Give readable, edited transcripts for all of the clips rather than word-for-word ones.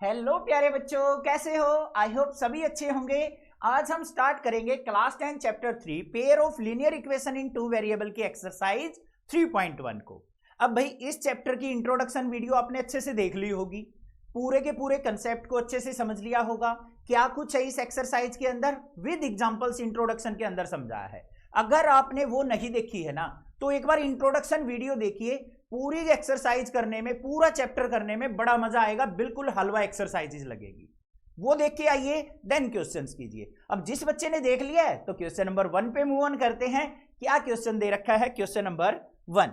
Hello प्यारे बच्चों, कैसे हो? आई होप सभी अच्छे होंगे। आज हम स्टार्ट करेंगे class 10 chapter 3 pair of linear equation in two variable की एक्सरसाइज 3.1 को। अब भाई इस चैप्टर की इंट्रोडक्शन वीडियो आपने अच्छे से देख ली होगी, पूरे के पूरे कंसेप्ट को अच्छे से समझ लिया होगा, क्या कुछ है इस एक्सरसाइज के अंदर विद एग्जांपल्स इंट्रोडक्शन के अंदर समझाया है। अगर आपने वो नहीं देखी है ना तो एक बार इंट्रोडक्शन वीडियो देखिए, पूरी एक्सरसाइज करने में, पूरा चैप्टर करने में बड़ा मजा आएगा, बिल्कुल हलवा एक्सरसाइजेज लगेगी। वो देख के आइए, देन क्वेश्चंस कीजिए। अब जिस बच्चे ने देख लिया है तो क्वेश्चन नंबर 1 पे मूव ऑन करते हैं। क्या क्वेश्चन दे रखा है? क्वेश्चन नंबर 1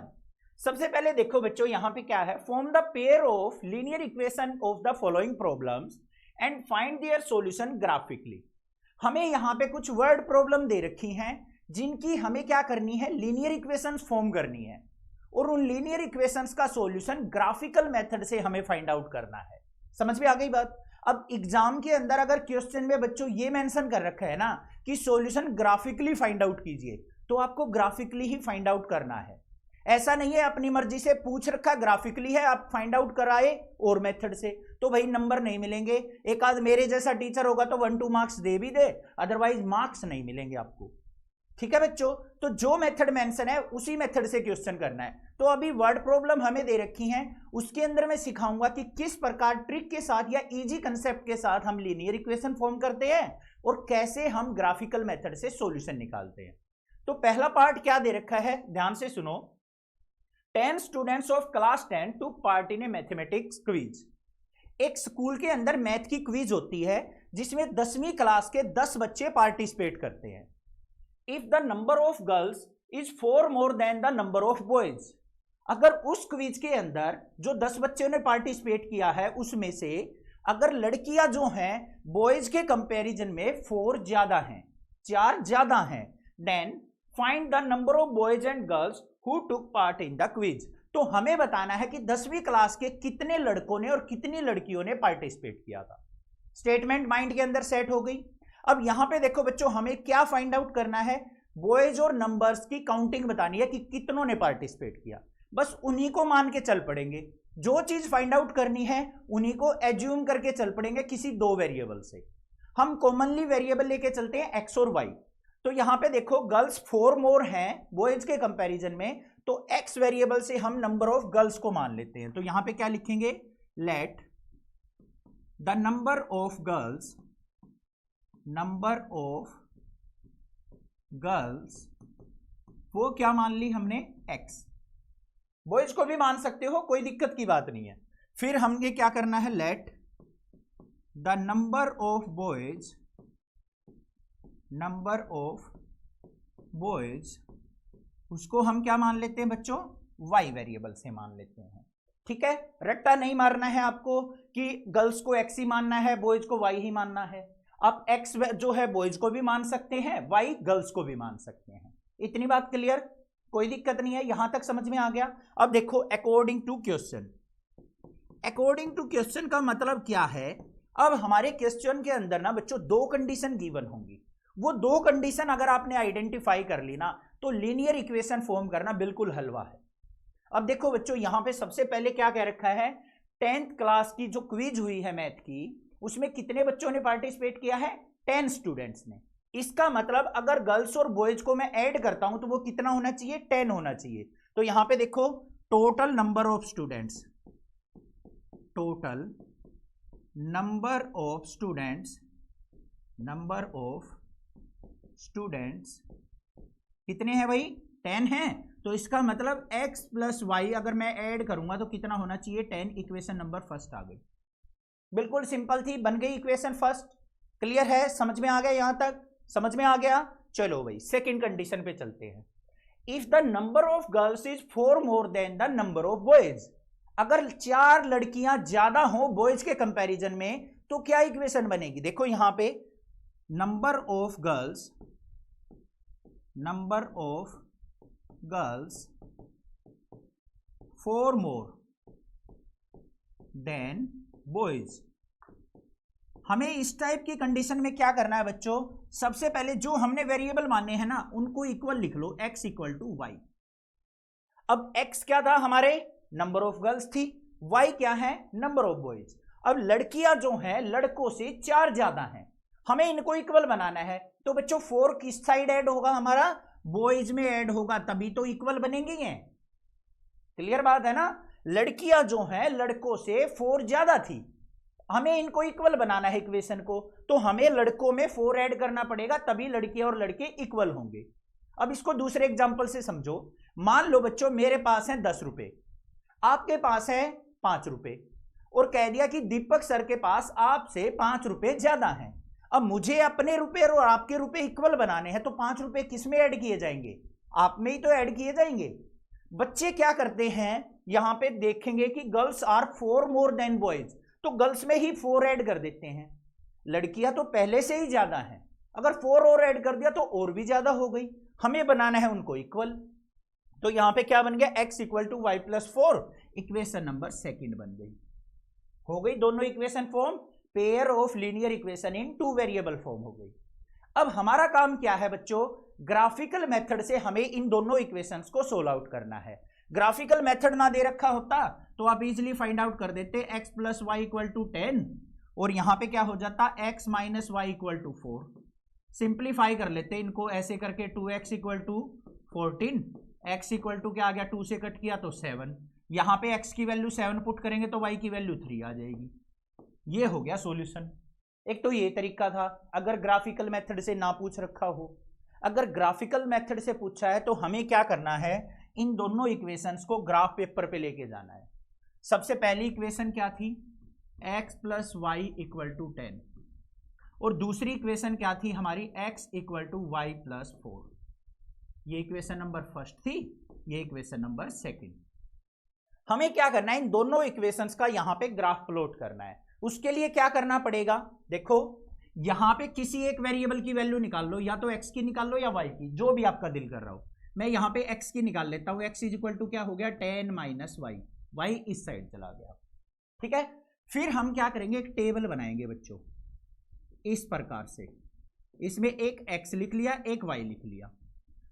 सबसे पहले देखो बच्चों, यहां पे क्या है, form the pair of linear equation of the following problems and find their solution graphically. हमें यहां पे कुछ वर्ड प्रॉब्लम दे रखी हैं जिनकी हमें क्या करनी है, लीनियर इक्वेशंस फॉर्म करनी है, और उन लीनियर इक्वेशंस का सॉल्यूशन ग्राफिकल मेथड से हमें फाइंड आउट करना है। समझ में आ गई बात? अब एग्जाम के अंदर अगर क्वेश्चन में बच्चों ये मेंशन कर रखा है ना कि सॉल्यूशन ग्राफिकली फाइंड आउट कीजिए, तो आपको ग्राफिकली ही फाइंड आउट करना है। ऐसा नहीं है अपनी मर्जी से पूछ रखा ग्राफिकली है, आप फाइंड आउट कराए और मेथड से, तो भाई नंबर नहीं मिलेंगे। एक आध मेरे जैसा टीचर होगा तो 1-2 मार्क्स दे भी दे, अदरवाइज मार्क्स नहीं मिलेंगे आपको। ठीक है बच्चों, तो जो मेथड मेंशन है उसी मेथड से क्वेश्चन करना है। तो अभी वर्ड प्रॉब्लम हमें दे रखी हैं, उसके अंदर मैं सिखाऊंगा कि किस प्रकार ट्रिक के साथ या इजी कंसेप्ट के साथ हम लीनियर इक्वेशन फॉर्म करते हैं और कैसे हम ग्राफिकल मेथड से सॉल्यूशन निकालते हैं। तो पहला पार्ट क्या दे रखा है, ध्यान से सुनो। 10 students of class 10 took part in A mathematics quiz. एक स्कूल के अंदर मैथ की क्विज होती है जिसमें 10वीं क्लास के 10 बच्चे पार्टिसिपेट करते हैं। If the number of girls is 4 more then the number of boys, अगर उस क्विज के अंदर जो 10 बच्चों ने पार्टिसिपेट किया है उसमें से अगर लड़कियां जो हैं बॉयज के कंपैरिजन में 4 ज्यादा हैं, 4 ज्यादा हैं, then find the number of boys and girls who took part in the quiz. तो हमें बताना है कि 10वीं क्लास के कितने लड़कों ने और कितनी लड़कियों ने पार्टिसिपेट किया था। स्टेटमेंट माइंड के अंदर सेट हो गई। अब यहां पे देखो बच्चों, हमें क्या फाइंड आउट करना है, बॉयज और नंबर्स की काउंटिंग बतानी है कि कितनों ने पार्टिसिपेट किया। बस उन्हीं को मान के चल पड़ेंगे, जो चीज फाइंड आउट करनी है उन्हीं को एज्यूम करके चल पड़ेंगे किसी 2 वेरिएबल से। हम कॉमनली वेरिएबल लेके चलते हैं एक्स और वाई। तो यहां पे देखो गर्ल्स 4 मोर हैं बॉयज के कंपैरिजन में, तो एक्स वेरिएबल से हम नंबर ऑफ गर्ल्स को मान लेते हैं। तो यहां पे क्या लिखेंगे, let the number of girls, number of girls, वो क्या मान ली हमने, एक्स। बॉयज को भी मान सकते हो, कोई दिक्कत की बात नहीं है। फिर हमने क्या करना है, let the number of boys, number of boys, उसको हम क्या मान लेते हैं बच्चों, वाई वेरिएबल से मान लेते हैं। ठीक है, रट्टा नहीं मारना है आपको कि गर्ल्स को एक्स ही मानना है, बॉयज को वाई ही मानना है। आप एक्स जो है बॉयज को भी मान सकते हैं, वाई गर्ल्स को भी मान सकते हैं। इतनी बात क्लियर, कोई दिक्कत नहीं है, यहां तक समझ में आ गया। अब देखो according to question, according to question का मतलब क्या है। अब हमारे क्वेश्चन के अंदर ना बच्चों 2 कंडीशन गिवन होंगी, वो 2 कंडीशन अगर आपने आइडेंटिफाई कर ली ना तो लीनियर इक्वेशन फॉर्म करना बिल्कुल हलवा है। अब देखो बच्चों, यहां पे सबसे पहले क्या कह रखा है, 10th क्लास की जो क्विज हुई है मैथ की, उसमें कितने बच्चों ने पार्टिसिपेट किया है, 10 स्टूडेंट्स ने। इसका मतलब अगर गर्ल्स और बॉयज को मैं ऐड करता हूं तो वो कितना होना चाहिए, 10 होना चाहिए। तो यहां पे देखो total number of students, total number of students, number of students कितने हैं भाई, 10 हैं। तो इसका मतलब x प्लस वाई अगर मैं ऐड करूंगा तो कितना होना चाहिए, 10। इक्वेशन नंबर फर्स्ट आ गई, बिल्कुल सिंपल थी, बन गई इक्वेशन फर्स्ट। क्लियर है, समझ में आ गया, यहां तक समझ में आ गया। चलो भाई सेकंड कंडीशन पे चलते हैं। If the number of girls is 4 more then the number of boys, अगर 4 लड़कियां ज्यादा हो बॉयज के कंपैरिजन में तो क्या इक्वेशन बनेगी। देखो यहां पे number of girls, number of girls 4 more than boys. हमें इस टाइप की कंडीशन में क्या करना है बच्चों, सबसे पहले जो हमने वेरिएबल माने हैं ना उनको इक्वल लिख लो, x इक्वल टू वाई। अब x क्या था हमारे, नंबर ऑफ गर्ल्स थी, y क्या है, नंबर ऑफ बॉयज। अब लड़कियां जो हैं लड़कों से 4 ज्यादा हैं, हमें इनको इक्वल बनाना है। तो बच्चों 4 किस साइड ऐड होगा, हमारा बॉयज में ऐड होगा, तभी तो इक्वल बनेंगी हैं। क्लियर बात है ना, लड़कियां जो हैं लड़कों से 4 ज्यादा थी, हमें इनको इक्वल बनाना है इक्वेशन को, तो हमें लड़कों में 4 ऐड करना पड़ेगा, तभी लड़कियां और लड़के इक्वल होंगे। अब इसको दूसरे एग्जांपल से समझो। मान लो बच्चों मेरे पास है 10 रुपए, आपके पास है 5 रुपए, और कह दिया कि दीपक सर के पास आपसे 5 रुपए ज्यादा हैं। अब मुझे अपने रुपए और आपके रुपए इक्वल बनाने हैं, तो 5 रुपए किस में ऐड किए जाएंगे, आप में ही तो ऐड किए जाएंगे। बच्चे क्या करते हैं, यहां पे देखेंगे कि girls are 4 more than boys, तो गर्ल्स में ही 4 ऐड कर देते हैं। लड़कियां तो पहले से ही ज्यादा हैं, अगर 4 और ऐड कर दिया तो और भी ज्यादा हो गई, हमें बनाना है उनको इक्वल। तो यहां पे क्या बन गया, x equal to Y plus 4, equation number 2 बन गई। हो गई दोनों equation form, pair of linear equation in 2 variable form हो गई। अब हमारा काम क्या है बच्चों, ग्राफिकल मेथड से हमें इन दोनों इक्वेशंस को सोल्व आउट करना है। ग्राफिकल मेथड ना दे रखा होता तो आप इजीली फाइंड आउट कर देते, x plus Y equal to 10, और यहां पे क्या हो जाता, x minus Y equal to 4। Simplify कर लेते इनको ऐसे करके, 2x equal to 14, x equal to क्या आ गया, 2 से कट किया तो 7, यहां पे x की वैल्यू 7 पुट करेंगे तो y की वैल्यू 3 आ जाएगी। ये हो गया सॉल्यूशन। एक तो ये तरीका था अगर ग्राफिकल मेथड से ना पूछ रखा हो। अगर ग्राफिकल मेथड से पूछा है तो हमें क्या करना है, इन दोनों इक्वेशंस को ग्राफ पेपर पे लेके जाना है। सबसे पहली इक्वेशन क्या थी, x plus Y equal to 10, और दूसरी इक्वेशन क्या थी हमारी, x equal to Y plus 4। ये इक्वेशन नंबर फर्स्ट थी, ये इक्वेशन नंबर 2। हमें क्या करना है, इन दोनों इक्वेशंस का यहां पे ग्राफ प्लॉट करना है। उसके लिए क्या करना पड़ेगा, देखो यहां पे किसी एक वेरिएबल की वैल्यू निकाल लो, या तो x की निकाल लो या y की, जो भी आपका दिल कर रहा हो। मैं यहां पे x की निकाल लेता हूं, x इज इक्वल टू क्या हो गया, 10 माइनस वाई, y इस साइड चला गया। ठीक है, फिर हम क्या करेंगे, एक टेबल बनाएंगे बच्चों इस प्रकार से, इसमें एक x लिख लिया, एक y लिख लिया।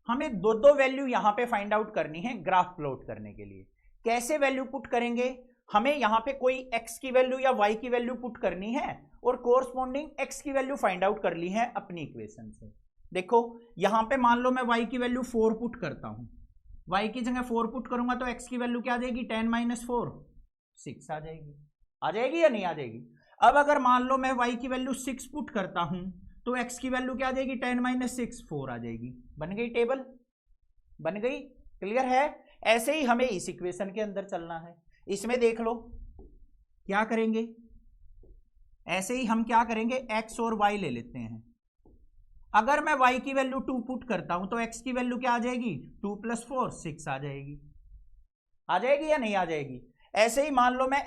हमें दो वैल्यू यहां पे फाइंड आउट करनी है ग्राफ प्लॉट करने के लिए। कैसे वैल्यू पुट करेंगे, हमें यहां पे कोई x की वैल्यू या y की वैल्यू पुट करनी है और कोरस्पॉन्डिंग x की वैल्यू फाइंड आउट कर ली है अपनी इक्वेशन से। देखो यहां पे मान लो मैं y की वैल्यू 4 पुट करता हूं, y की जगह 4 पुट करूंगा तो x की वैल्यू क्या आ जाएगी, 10 माइनस 4, 6 आ जाएगी। आ जाएगी या नहीं आ जाएगी। अब अगर मान लो मैं y की वैल्यू 6 पुट करता हूं तो x की वैल्यू क्या आ जाएगी, 10 माइनस 6, 4 आ जाएगी। बन गई टेबल, बन गई, क्लियर है। ऐसे ही हमें इस इक्वेशन के अंदर चलना है। इसमें देख लो क्या करेंगे, ऐसे ही हम क्या करेंगे, x और y ले लेते हैं। अगर मैं y की वैल्यू 2 पुट करता हूं तो x की वैल्यू क्या आ जाएगी, 2 प्लस 4, 6 आ जाएगी। आ जाएगी या नहीं आ जाएगी। ऐसे ही मान लो मैं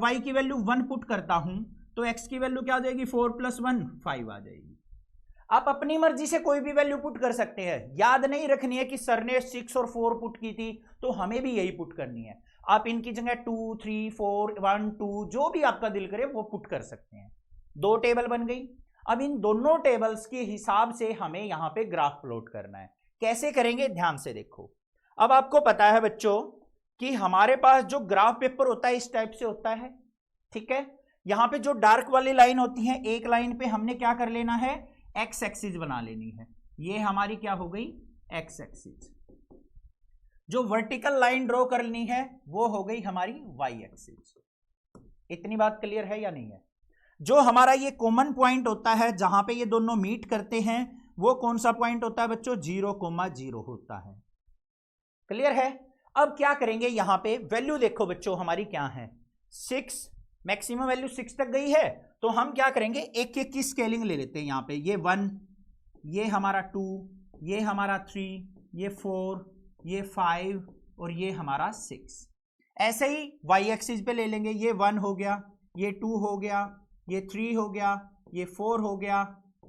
y की वैल्यू 1 पुट करता हूं तो x की वैल्यू क्या आ जाएगी, 4 प्लस 1, 5 आ जाएगी। आप अपनी मर्जी से कोई भी वैल्यू पुट कर सकते हैं, याद नहीं रखनी है कि सर ने 6 और 4 पुट की थी तो हमें भी यही पुट करनी है। आप इनकी जगह 2, 3, 4, 1, 2 जो भी आपका दिल करे वो पुट कर सकते हैं। 2 टेबल बन गई। अब इन दोनों टेबल्स के हिसाब से हमें यहां पे ग्राफ प्लॉट करना है। कैसे करेंगे, ध्यान से देखो। अब आपको पता है बच्चों कि हमारे पास जो ग्राफ पेपर होता है इस टाइप से होता है, ठीक है। यहां पे जो डार्क वाली लाइन होती है, एक लाइन पे हमने क्या कर लेना है, एक्स एक्सिस बना लेनी है। ये हमारी क्या हो गई, एक्स एक्सिस। जो वर्टिकल लाइन ड्रॉ करनी है वो हो गई हमारी वाई एक्सिस। इतनी बात क्लियर है या नहीं है। जो हमारा ये कॉमन पॉइंट होता है जहां पे ये दोनों मीट करते हैं वो कौन सा पॉइंट होता है बच्चों, 0,0 होता है। क्लियर है। अब क्या करेंगे, यहां पे वैल्यू देखो बच्चों हमारी क्या है, 6, मैक्सिमम वैल्यू 6 तक गई है। तो हम क्या करेंगे, एक एक की स्केलिंग ले लेते हैं। यहां पे ये 1, ये हमारा 2, ये हमारा 3, ये 4, ये 5 और ये हमारा 6। ऐसे ही वाई एक्सिस पे ले लेंगे, ये 1 हो गया, ये 2 हो गया, ये 3 हो गया, ये 4 हो गया,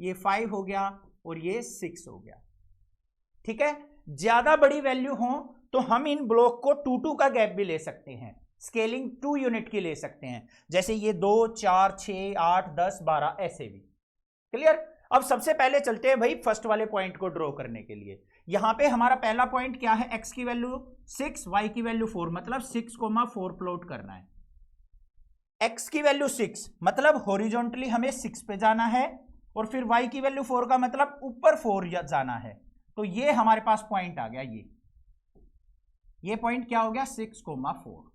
ये 5 हो गया और ये 6 हो गया। ठीक है। ज्यादा बड़ी वैल्यू हो तो हम इन ब्लॉक को 2-2 का गैप भी ले सकते हैं, स्केलिंग 2 यूनिट की ले सकते हैं, जैसे ये 2, 4, 6, 8, 10, 12 ऐसे भी। क्लियर। अब सबसे पहले चलते हैं भाई फर्स्ट वाले पॉइंट को ड्रॉ करने के लिए। यहां पे हमारा पहला पॉइंट क्या है, x की वैल्यू 6, y की वैल्यू 4, मतलब 6,4 प्लॉट करना है। x की वैल्यू 6 मतलब हॉरिजॉन्टली हमें 6 पे जाना है, और फिर y की वैल्यू 4 का मतलब ऊपर 4 जाना है। तो ये हमारे पास पॉइंट आ गया, ये पॉइंट क्या हो गया 6,4।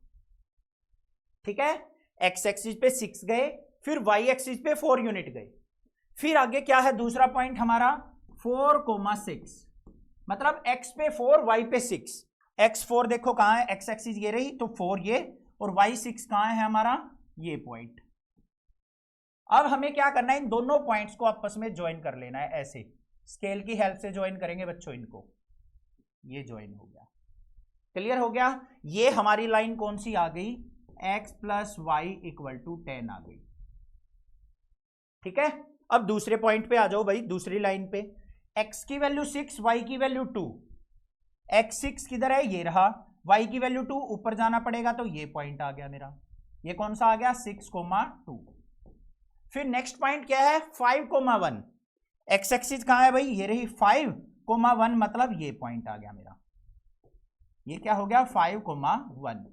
ठीक है, x एक्सिस पे 6 गए, फिर y एक्सिस पे 4 यूनिट गए, फिर आगे क्या है दूसरा पॉइंट हमारा 4,6 मतलब x पे 4 y पे 6। x4 देखो कहां है, x एक्सिस ये रही तो 4 ये, और y6 कहां है हमारा, ये पॉइंट। अब हमें क्या करना है, इन दोनों पॉइंट्स को आपस में ज्वाइन कर लेना है, ऐसे स्केल की हेल्प से ज्वाइन करेंगे बच्चों इनको, ये ज्वाइन हो गया, क्लियर हो गया। ये हमारी लाइन कौन सी आ गई, x plus Y equal to 10 आ गई। ठीक है, अब दूसरे पॉइंट पे आ जाओ भाई, दूसरी लाइन पे x की वैल्यू 6, y की वैल्यू 2, x6 किधर है, ये रहा, y की वैल्यू 2 ऊपर जाना पड़ेगा, तो ये पॉइंट आ गया मेरा, ये कौन सा आ गया 6,2। फिर नेक्स्ट पॉइंट क्या है 5,1, x एक्सिस कहां है भाई, ये रही 5,1 मतलब ये पॉइंट आ गया मेरा, ये क्या हो गया 5,1।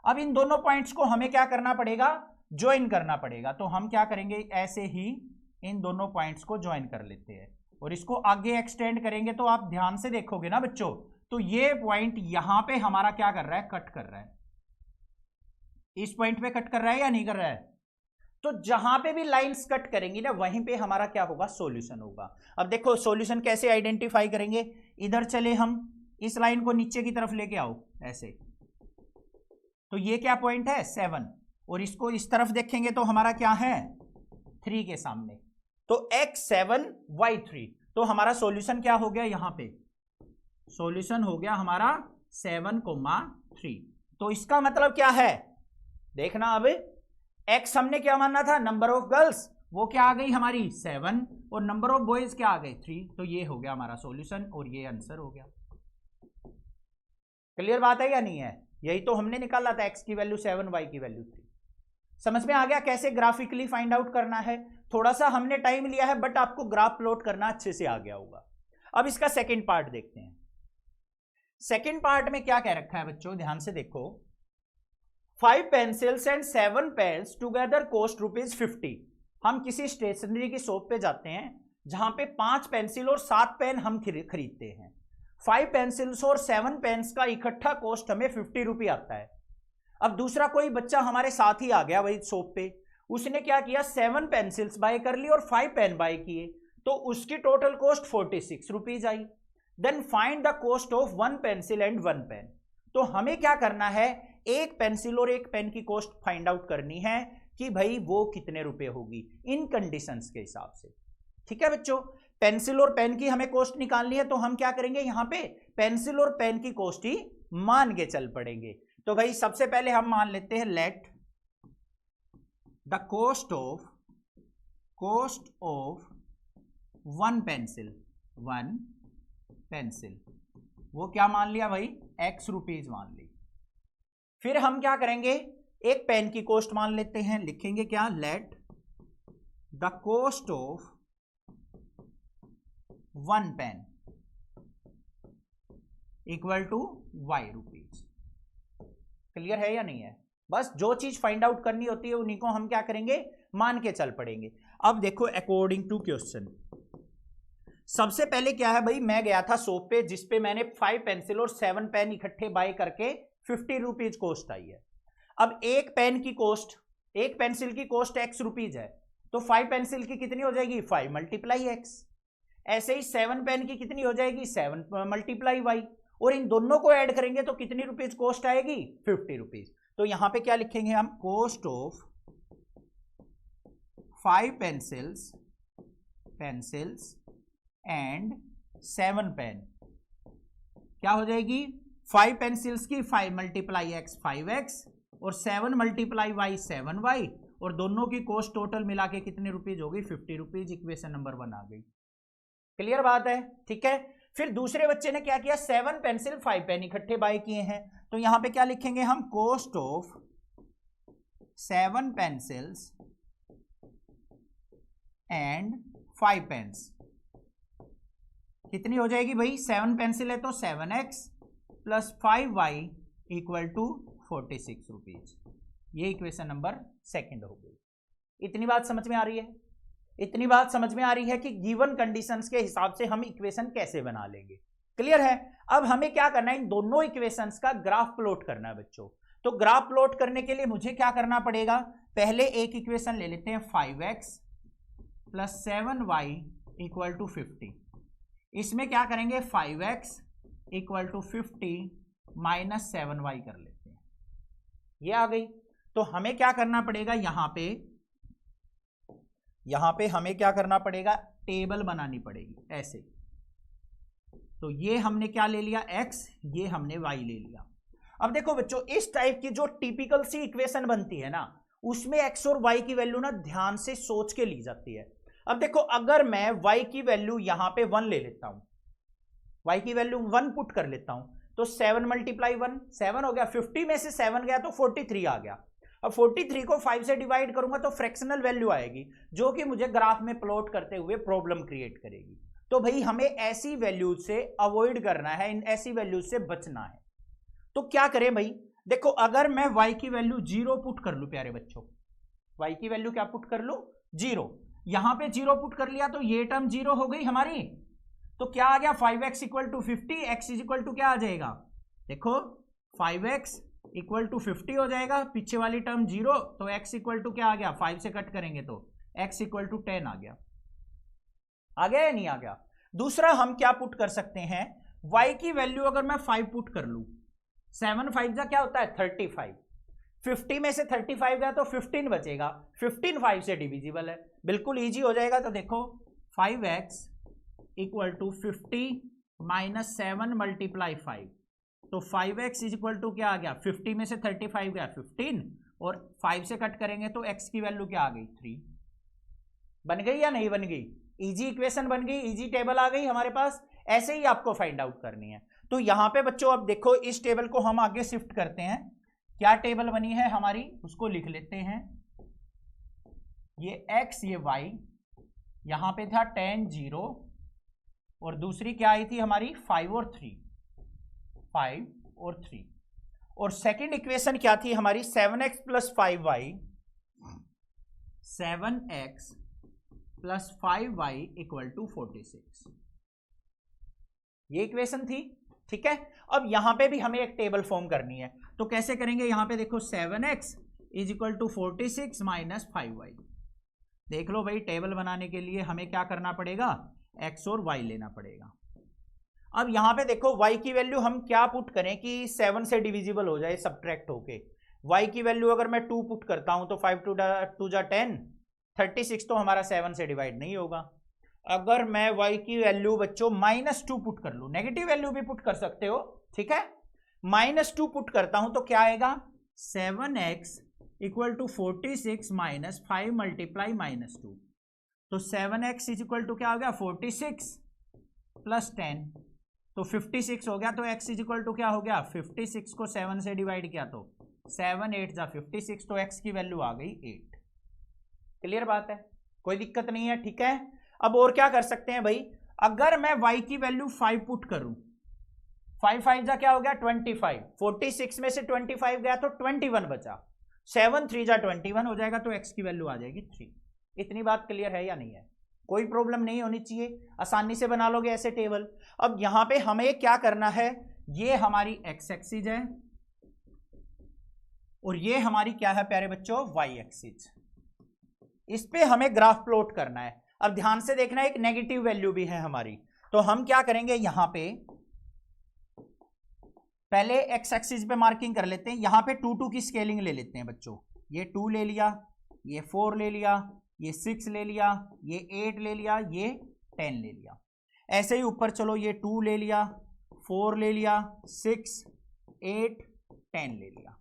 अब इन दोनों पॉइंट्स को हमें क्या करना पड़ेगा, ज्वाइन करना पड़ेगा। तो हम क्या करेंगे, ऐसे ही इन दोनों पॉइंट्स को ज्वाइन कर लेते हैं और इसको आगे एक्सटेंड करेंगे। तो आप ध्यान से देखोगे ना बच्चों, तो ये पॉइंट यहां पे हमारा क्या कर रहा है, कट कर रहा है, इस पॉइंट पे कट कर रहा है या नहीं कर रहा है। तो जहां पे भी लाइंस कट करेंगी ना, वहीं पे हमारा क्या होगा, सॉल्यूशन होगा। अब देखो सॉल्यूशन कैसे आइडेंटिफाई करेंगे, इधर चले हम, इस लाइन को नीचे की तरफ लेके आओ ऐसे, तो ये क्या पॉइंट है 7, और इसको इस तरफ देखेंगे तो हमारा क्या है 3 के सामने, तो x7 y3, तो हमारा सॉल्यूशन क्या हो गया, यहां पे सॉल्यूशन हो गया हमारा 7,3। तो इसका मतलब क्या है देखना, अब x हमने क्या मानना था, नंबर ऑफ गर्ल्स, वो क्या आ गई हमारी 7, और नंबर ऑफ बॉयज क्या आ गए 3, तो ये हो गया हमारा सॉल्यूशन और ये आंसर हो गया। क्लियर बात है या नहीं है, यही तो हमने निकाला था, x की वैल्यू 7, y की वैल्यू 3। समझ में आ गया कैसे ग्राफिकली फाइंड आउट करना है। थोड़ा सा हमने टाइम लिया है, बट आपको ग्राफ प्लॉट करना अच्छे से आ गया होगा। अब इसका सेकंड पार्ट देखते हैं। सेकंड पार्ट में क्या कह रखा है बच्चों, ध्यान से देखो, 5 pencils and 7 pens together cost ₹50। हम किसी स्टेशनरी की शॉप पे जाते हैं जहां पे 5 पेंसिल और 7 पेन हम खरीदते हैं। 5 पेंसिल्स और 7 पेन्स का इकट्ठा कॉस्ट हमें ₹50 आता है। अब दूसरा कोई बच्चा हमारे साथ ही आ गया वही शॉप पे, उसने क्या किया 7 पेंसिल्स बाय कर ली और 5 पेन बाय किए, तो उसकी टोटल कॉस्ट ₹46 आई। Then find the cost of 1 pencil and 1 pen. तो हमें क्या करना है, एक पेंसिल और एक पेन की कॉस्ट फाइंड आउट करनी है कि भाई वो कितने रुपए होगी इन कंडीशंस के हिसाब से। ठीक है बच्चों, पेंसिल और पेन की हमें कॉस्ट निकालनी है, तो हम क्या करेंगे, यहां पे पेंसिल और पेन की कॉस्ट ही मान के चल पड़ेंगे। तो भाई सबसे पहले हम मान लेते हैं, late the cost of 1 pencil, वो क्या मान लिया भाई, X रुपीज मान ली। फिर हम क्या करेंगे, एक पेन की कॉस्ट मान लेते हैं, लिखेंगे क्या, let the cost of 1 pen equal to Y rupees. Clear है या नहीं है। बस जो चीज फाइंड आउट करनी होती है उन्हीं को हम क्या करेंगे, मान के चल पड़ेंगे। अब देखो अकॉर्डिंग टू क्वेश्चन, सबसे पहले क्या है भाई, मैं गया था शॉप पे जिसपे मैंने 5 पेंसिल और 7 पेन इकट्ठे बाय करके ₹50 कॉस्ट आई है। अब एक पेन की कॉस्ट, एक पेंसिल की कॉस्ट X रुपीज है, तो 5 पेंसिल की कितनी हो जाएगी, 5 मल्टीप्लाई X। ऐसे ही 7 पेन की कितनी हो जाएगी, 7 मल्टीप्लाई Y, और इन दोनों को ऐड करेंगे तो कितनी रुपीज कॉस्ट आएगी, ₹50। तो यहां पे क्या लिखेंगे हम, cost of 5 pencils and 7 pen क्या हो जाएगी, 5 पेंसिल्स की 5 मल्टीप्लाई X 5X, और 7 मल्टीप्लाई Y 7Y, और दोनों की कॉस्ट टोटल मिला के कितने रुपीज होगी, ₹50। इक्वेशन नंबर 1 आ गई। क्लियर बात है, ठीक है। फिर दूसरे बच्चे ने क्या किया, 7 पेंसिल 5 पेन इकट्ठे बाय किए हैं, तो यहां पे क्या लिखेंगे हम, cost of 7 pencils and 5 pens कितनी हो जाएगी भाई, 7 पेंसिल है तो 7X plus 5Y equal to ₹46। ये इक्वेशन नंबर सेकंड हो गई। इतनी बात समझ में आ रही है? इतनी बात समझ में आ रही है कि गिवन कंडीशंस के हिसाब से हम इक्वेशन कैसे बना लेंगे। क्लियर है? अब हमें क्या करना है, इन दोनों इक्वेशंस का ग्राफ प्लॉट करना है बच्चों। तो ग्राफ प्लॉट करने के लिए मुझे क्या करना पड़ेगा, पहले एक इक्वेशन ले लेते हैं 5x + 7y = 50। इसमें क्या करेंगे, 5x = 50 - 7y कर लेते हैं। ये आ गई। तो हमें क्या करना पड़ेगा, यहां पे हमें क्या करना पड़ेगा, टेबल बनानी पड़ेगी ऐसे। तो ये हमने क्या ले लिया, x, ये हमने y ले लिया। अब देखो बच्चों, इस टाइप की जो टिपिकल सी इक्वेशन बनती है ना, उसमें x और y की वैल्यू ना ध्यान से सोच के ली जाती है। अब देखो, अगर मैं y की वैल्यू यहां पे 1 ले लेता हूं, y की वैल्यू 1 पुट कर लेता हूं, तो 7 × 1 7 हो गया। 50 में से 7 गया तो 43 आ गया। अब 43 को 5 से डिवाइड करूंगा तो फ्रैक्शनल वैल्यू आएगी, जो कि मुझे ग्राफ में प्लॉट करते हुए प्रॉब्लम क्रिएट करेगी। तो भाई हमें ऐसी वैल्यूज से अवॉइड करना है, इन ऐसी वैल्यूज से बचना है। तो क्या करें भाई, देखो अगर मैं y की वैल्यू 0 पुट कर लूं प्यारे बच्चों, y की वैल्यू क्या पुट कर लूं, 0। यहां पे 0 पुट कर लिया तो ये टर्म 0 हो गई हमारी। तो क्या आ गया, 5x = 50, x = क्या आ जाएगा, देखो 5x = 50 हो जाएगा, पीछे वाली टर्म 0, तो x = क्या आ गया, 5 से कट करेंगे तो x = 10 आ गया। आ गया या नहीं आ गया? दूसरा हम क्या पुट कर सकते हैं, y की वैल्यू अगर मैं 5 पुट कर लूं, 7 × 5 क्या होता है, 35। 50 में से 35 गया तो 15 बचेगा, 15 5 से डिविजिबल है, बिल्कुल इजी हो जाएगा। तो देखो 5x = 50 - 7 × 5, तो 5x = क्या आ गया, 50 में से 35 गया 15, और 5 से कट करेंगे तो x की वैल्यू क्या आ गई, 3। बन गई या नहीं बन गई? इजी इक्वेशन बन गई, इजी टेबल आ गई हमारे पास। ऐसे ही आपको फाइंड आउट करनी है। तो यहां पे बच्चों अब देखो, इस टेबल को हम आगे शिफ्ट करते हैं। क्या टेबल बनी है हमारी, उसको लिख लेते हैं। ये x, ये y, यहां पे था 10 0, और दूसरी क्या आई थी हमारी, 5 और 3, 5 और 3। और सेकंड इक्वेशन क्या थी हमारी, 7x + 5y, 7x + 5y = 46। ये इक्वेशन थी, ठीक है। अब यहां पे भी हमें एक टेबल फॉर्म करनी है। तो कैसे करेंगे, यहां पे देखो 7x = 46 - 5y। देख लो भाई, टेबल बनाने के लिए हमें क्या करना पड़ेगा, x और y लेना पड़ेगा। अब यहां पे देखो y की वैल्यू हम क्या पुट करें कि 7 से डिविजिबल हो जाए सब्ट्रैक्ट होके। y की वैल्यू अगर मैं 2 पुट करता हूं तो 5 × 2 = 10, 36 तो हमारा 7 से डिवाइड नहीं होगा। अगर मैं y की वैल्यू बच्चों -2 पुट कर लूं, नेगेटिव वैल्यू भी पुट कर सकते हो, ठीक है, -2 पुट करता हूं तो क्या आएगा, 7x = 46 - 5 × -2, तो 7x = क्या हो गया, 46 + 10, तो 56 हो गया। तो x = क्या हो गया, 56 को 7 से डिवाइड किया तो 7 8 × 56, तो x की वैल्यू आ गई 8। क्लियर बात है, कोई दिक्कत नहीं है, ठीक है। अब और क्या कर सकते हैं भाई, अगर मैं y की वैल्यू 5 पुट करूं, 5 5 जा क्या हो गया, 25, 46 में से 25 गया तो 21 बचा, 7 3 जा 21 हो जाएगा, तो x की वैल्यू आ जाएगी 3। इतनी बात क्लियर है या नहीं है? कोई प्रॉब्लम नहीं होनी चाहिए, आसानी से बना लोगे ऐसे टेबल। अब यहां पे हमें क्या करना है, ये हमारी x एक्सिस है और ये हमारी क्या है प्यारे बच्चों, y एक्सिस। इस पे हमें ग्राफ प्लॉट करना है। अब ध्यान से देखना, एक नेगेटिव वैल्यू भी है हमारी, तो हम क्या करेंगे, यहां पे पहले x एक्सिस पे मार्किंग कर लेते हैं। यहां पे 2 2 की स्केलिंग ले लेते हैं बच्चों। ये 2 ले लिया, ये 4 ले लिया, ये 6 ले लिया, ये 8 ले लिया, ये 10 ले लिया। ऐसे ही ऊपर चलो, ये 2 ले लिया, 4 ले लिया, 6 8 10 ले लिया।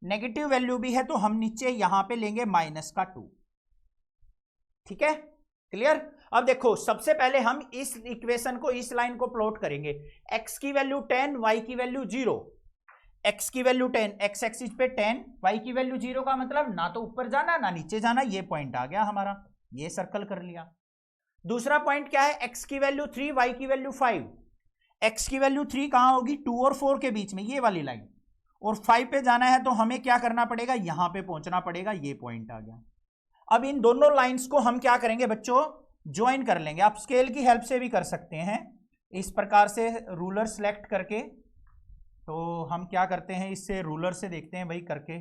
नेगेटिव वैल्यू भी है तो हम नीचे यहां पे लेंगे -2, ठीक है, क्लियर। अब देखो, सबसे पहले हम इस इक्वेशन को, इस लाइन को प्लॉट करेंगे। x की वैल्यू 10, y की वैल्यू 0। x की वैल्यू 10, x एक्सिस पे 10, y की वैल्यू 0 का मतलब ना तो ऊपर जाना ना नीचे जाना। ये पॉइंट आ गया हमारा, ये सर्कल कर लिया। दूसरा पॉइंट क्या है, x की वैल्यू 3, y की वैल्यू 5। x की वैल्यू 3 कहां होगी, 2 और 4 के बीच में, ये वाली लाइन, और 5 पे जाना है तो हमें क्या करना पड़ेगा, यहां पे पहुंचना पड़ेगा, ये पॉइंट आ गया। अब इन दोनों लाइंस को हम क्या करेंगे बच्चों, ज्वाइन कर लेंगे। आप स्केल की हेल्प से भी कर सकते हैं, इस प्रकार से रूलर सेलेक्ट करके। तो हम क्या करते हैं, इससे रूलर से देखते हैं भाई करके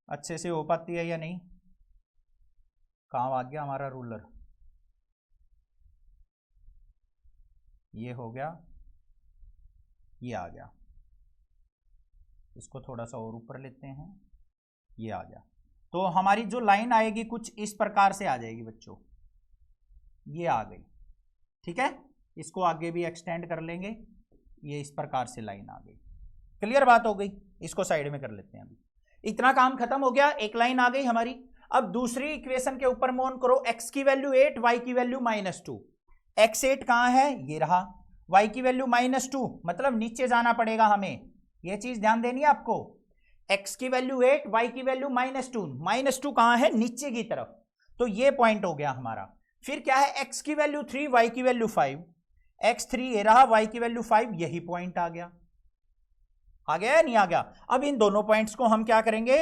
अच्छे से हो पाती है या नहीं। कहाँ आ गया हमारा रूलर, ये हो गया, ये आ गया। इसको थोड़ा सा और ऊपर लेते हैं, ये आ गया। तो हमारी जो लाइन आएगी कुछ इस प्रकार से आ जाएगी बच्चों, ये आ गई। ठीक है, इसको आगे भी एक्सटेंड कर लेंगे, ये इस प्रकार से लाइन आ गई। क्लियर बात हो गई, इसको साइड में कर लेते हैं। अभी इतना काम खत्म हो गया, एक लाइन आ गई हमारी। अब दूसरी इक्वेशन के ऊपर मूव करो, x की वैल्यू 8, y की वैल्यू -2। x8 कहां है, ये रहा, y की वैल्यू -2, मतलब नीचे जाना पड़ेगा हमें, ये चीज ध्यान देनी है आपको। x की वैल्यू 8, y की वैल्यू -2, -2 कहां है, नीचे की तरफ, तो ये पॉइंट हो गया हमारा। फिर क्या है, x की वैल्यू 3, y की वैल्यू 5, x3 ये रहा, y की वैल्यू 5, यही पॉइंट आ गया या नहीं आ गया। अब इन दोनों पॉइंट्स को हम क्या करेंगे,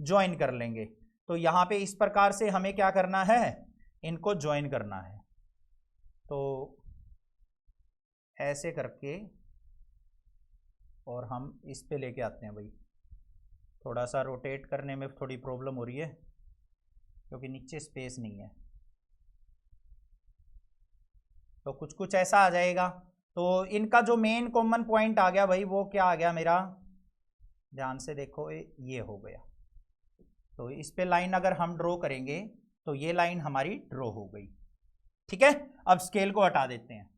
ज्वाइन कर लेंगे। तो यहां पे इस प्रकार से हमें क्या करना है, इनको ज्वाइन करना है। तो ऐसे करके और हम इस पे लेके आते हैं भाई, थोड़ा सा रोटेट करने में थोड़ी प्रॉब्लम हो रही है क्योंकि नीचे स्पेस नहीं है, तो कुछ कुछ ऐसा आ जाएगा। तो इनका जो मेन कॉमन पॉइंट आ गया भाई, वो क्या आ गया मेरा, ध्यान से देखो, ये हो गया। तो इस पे लाइन अगर हम ड्रॉ करेंगे तो ये लाइन हमारी ड्रॉ हो गई। ठीक है, अब स्केल को हटा देते हैं।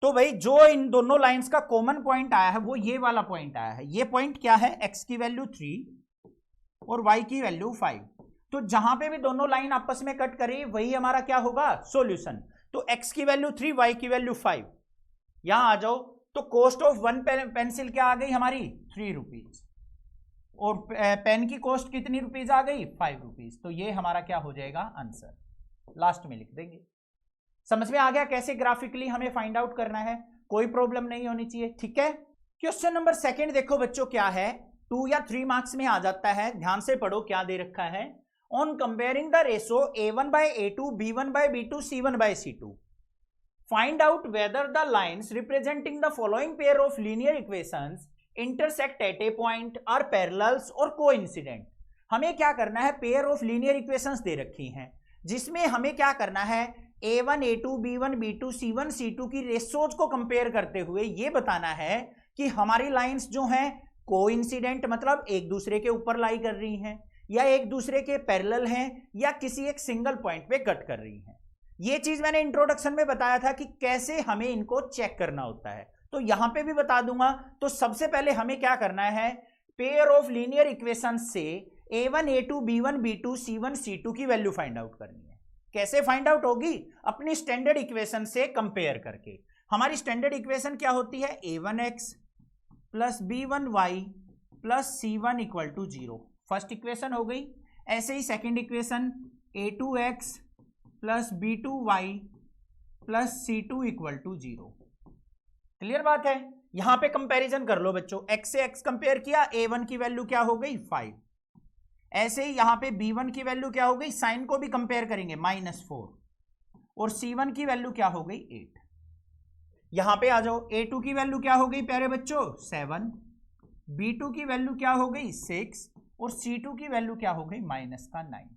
तो भाई जो इन दोनों लाइंस का कॉमन पॉइंट आया है वो ये वाला पॉइंट आया है। ये पॉइंट क्या है, x की वैल्यू 3 और y की वैल्यू 5। तो जहां पे भी दोनों लाइन आपस में कट करें वही हमारा क्या होगा, सॉल्यूशन। तो x की वैल्यू 3, y की वैल्यू 5, यहां आ जाओ। तो कॉस्ट ऑफ वन पेंसिल क्या आ गई हमारी, 3 रुपीज, और पेन की कॉस्ट कितनी रुपीज आ गई, 5 रुपीज। तो ये हमारा क्या हो जाएगा, आंसर, लास्ट में लिख देंगे। समझ में आ गया कैसे ग्राफिकली हमें फाइंड आउट करना है, कोई प्रॉब्लम नहीं होनी चाहिए। ठीक है, क्वेश्चन नंबर 2 देखो बच्चों, क्या है, 2 या 3 मार्क्स में आ जाता है, ध्यान से पढ़ो क्या दे रखा है। On comparing the ratio a1/a2, b1/b2, c1/c2, find out whether the lines representing the following pair of linear equations intersect at a point, are parallels or coincident। हमें क्या करना है, पेयर ऑफ लीनियर इक्वेशंस दे रखी हैं जिसमें हमें क्या करना है, a1, a2, b1, b2, c1, c2 की रेशोज को कंपेयर करते हुए ये बताना है कि हमारी लाइंस जो हैं कोइंसिडेंट, मतलब एक दूसरे के ऊपर लाई कर रही हैं, या एक दूसरे के पैरेलल हैं, या किसी एक सिंगल पॉइंट पे कट कर रही हैं। ये चीज मैंने इंट्रोडक्शन में बताया था कि कैसे हमें इनको चेक करना होता है, तो यहां पे भी बता दूंगा। तो सबसे पहले हमें क्या करना है, पेयर ऑफ लीनियर इक्वेशन से a1, a2, b1, b2, c1, c2 की वैल्यू फाइंड आउट करनी है। कैसे फाइंड आउट होगी, अपनी स्टैंडर्ड इक्वेशन से कंपेयर करके। हमारी स्टैंडर्ड इक्वेशन क्या होती है, a1x plus b1y plus c1 equal to 0, first equation हो गई। ऐसे ही second equation a2x plus b2y plus c2 equal to 0। Clear बात है, यहां पे कंपैरिजन कर लो बच्चों, x से x कंपेयर किया, a1 की वैल्यू क्या हो गई, 5। ऐसे ही यहां पे b1 की वैल्यू क्या हो गई, साइन को भी कंपेयर करेंगे, -4, और c1 की वैल्यू क्या हो गई, 8। यहां पे आ जाओ, a2 की वैल्यू क्या हो गई प्यारे बच्चों, 7, b2 की वैल्यू क्या हो गई, 6, और c2 की वैल्यू क्या हो गई, -9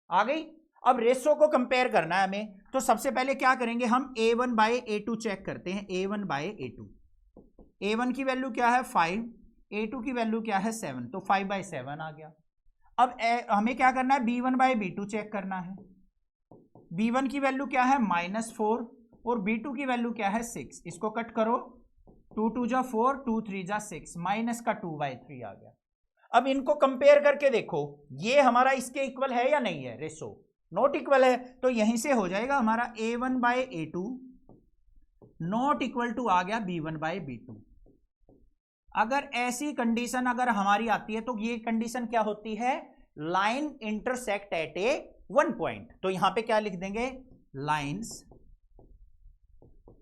आ गई। अब रेशो को कंपेयर करना है हमें, तो सबसे पहले क्या करेंगे हम, a1/a2 चेक करते हैं। a1/a2, a1 की वैल्यू क्या है 5, a2 की वैल्यू क्या है 7, तो 5/7 आ गया। अब हमें क्या करना है, b1/b2 चेक करना है। b1 की वैल्यू क्या है -4, और b2 की वैल्यू क्या है 6। इसको कट करो, 2 2 जा 4, 2 3 जा 6, माइनस का 2/3 आ गया। अब इनको कंपेयर करके देखो, ये हमारा इसके इक्वल है या नहीं है, रेशो नॉट इक्वल है, तो यहीं से हो जाएगा हमारा a1/a2 नॉट इक्वल टू आ गया b1/b2। अगर ऐसी कंडीशन अगर हमारी आती है तो ये कंडीशन क्या होती है, line intersect at A one point. तो यहां पे क्या लिख देंगे, लाइंस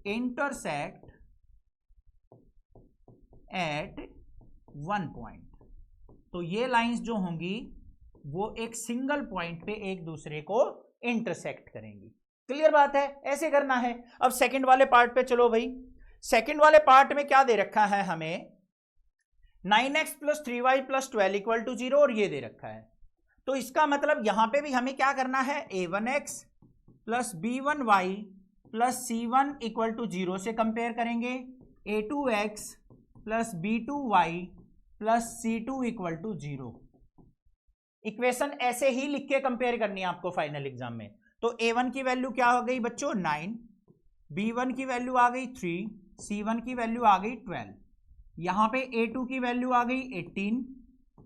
इंटरसेक्ट एट 1 पॉइंट। तो ये लाइंस जो होंगी वो एक सिंगल पॉइंट पे एक दूसरे को इंटरसेक्ट करेंगी। क्लियर बात है, ऐसे करना है। अब सेकंड वाले पार्ट पे चलो भाई। सेकंड वाले पार्ट में क्या दे रखा है हमें, 9x + 3y + 12 = 0 और ये दे रखा है। तो इसका मतलब यहां पे भी हमें क्या करना है, a1x + b1y + c1 = 0 से कंपेयर करेंगे, a2x + b2y + c2 = 0। इक्वेशन ऐसे ही लिख के कंपेयर करनी है आपको फाइनल एग्जाम में। तो a1 की वैल्यू क्या हो गई बच्चों 9, b1 की वैल्यू आ गई 3, c1 की वैल्यू आ गई 12, यहां पे a2 की वैल्यू आ गई 18,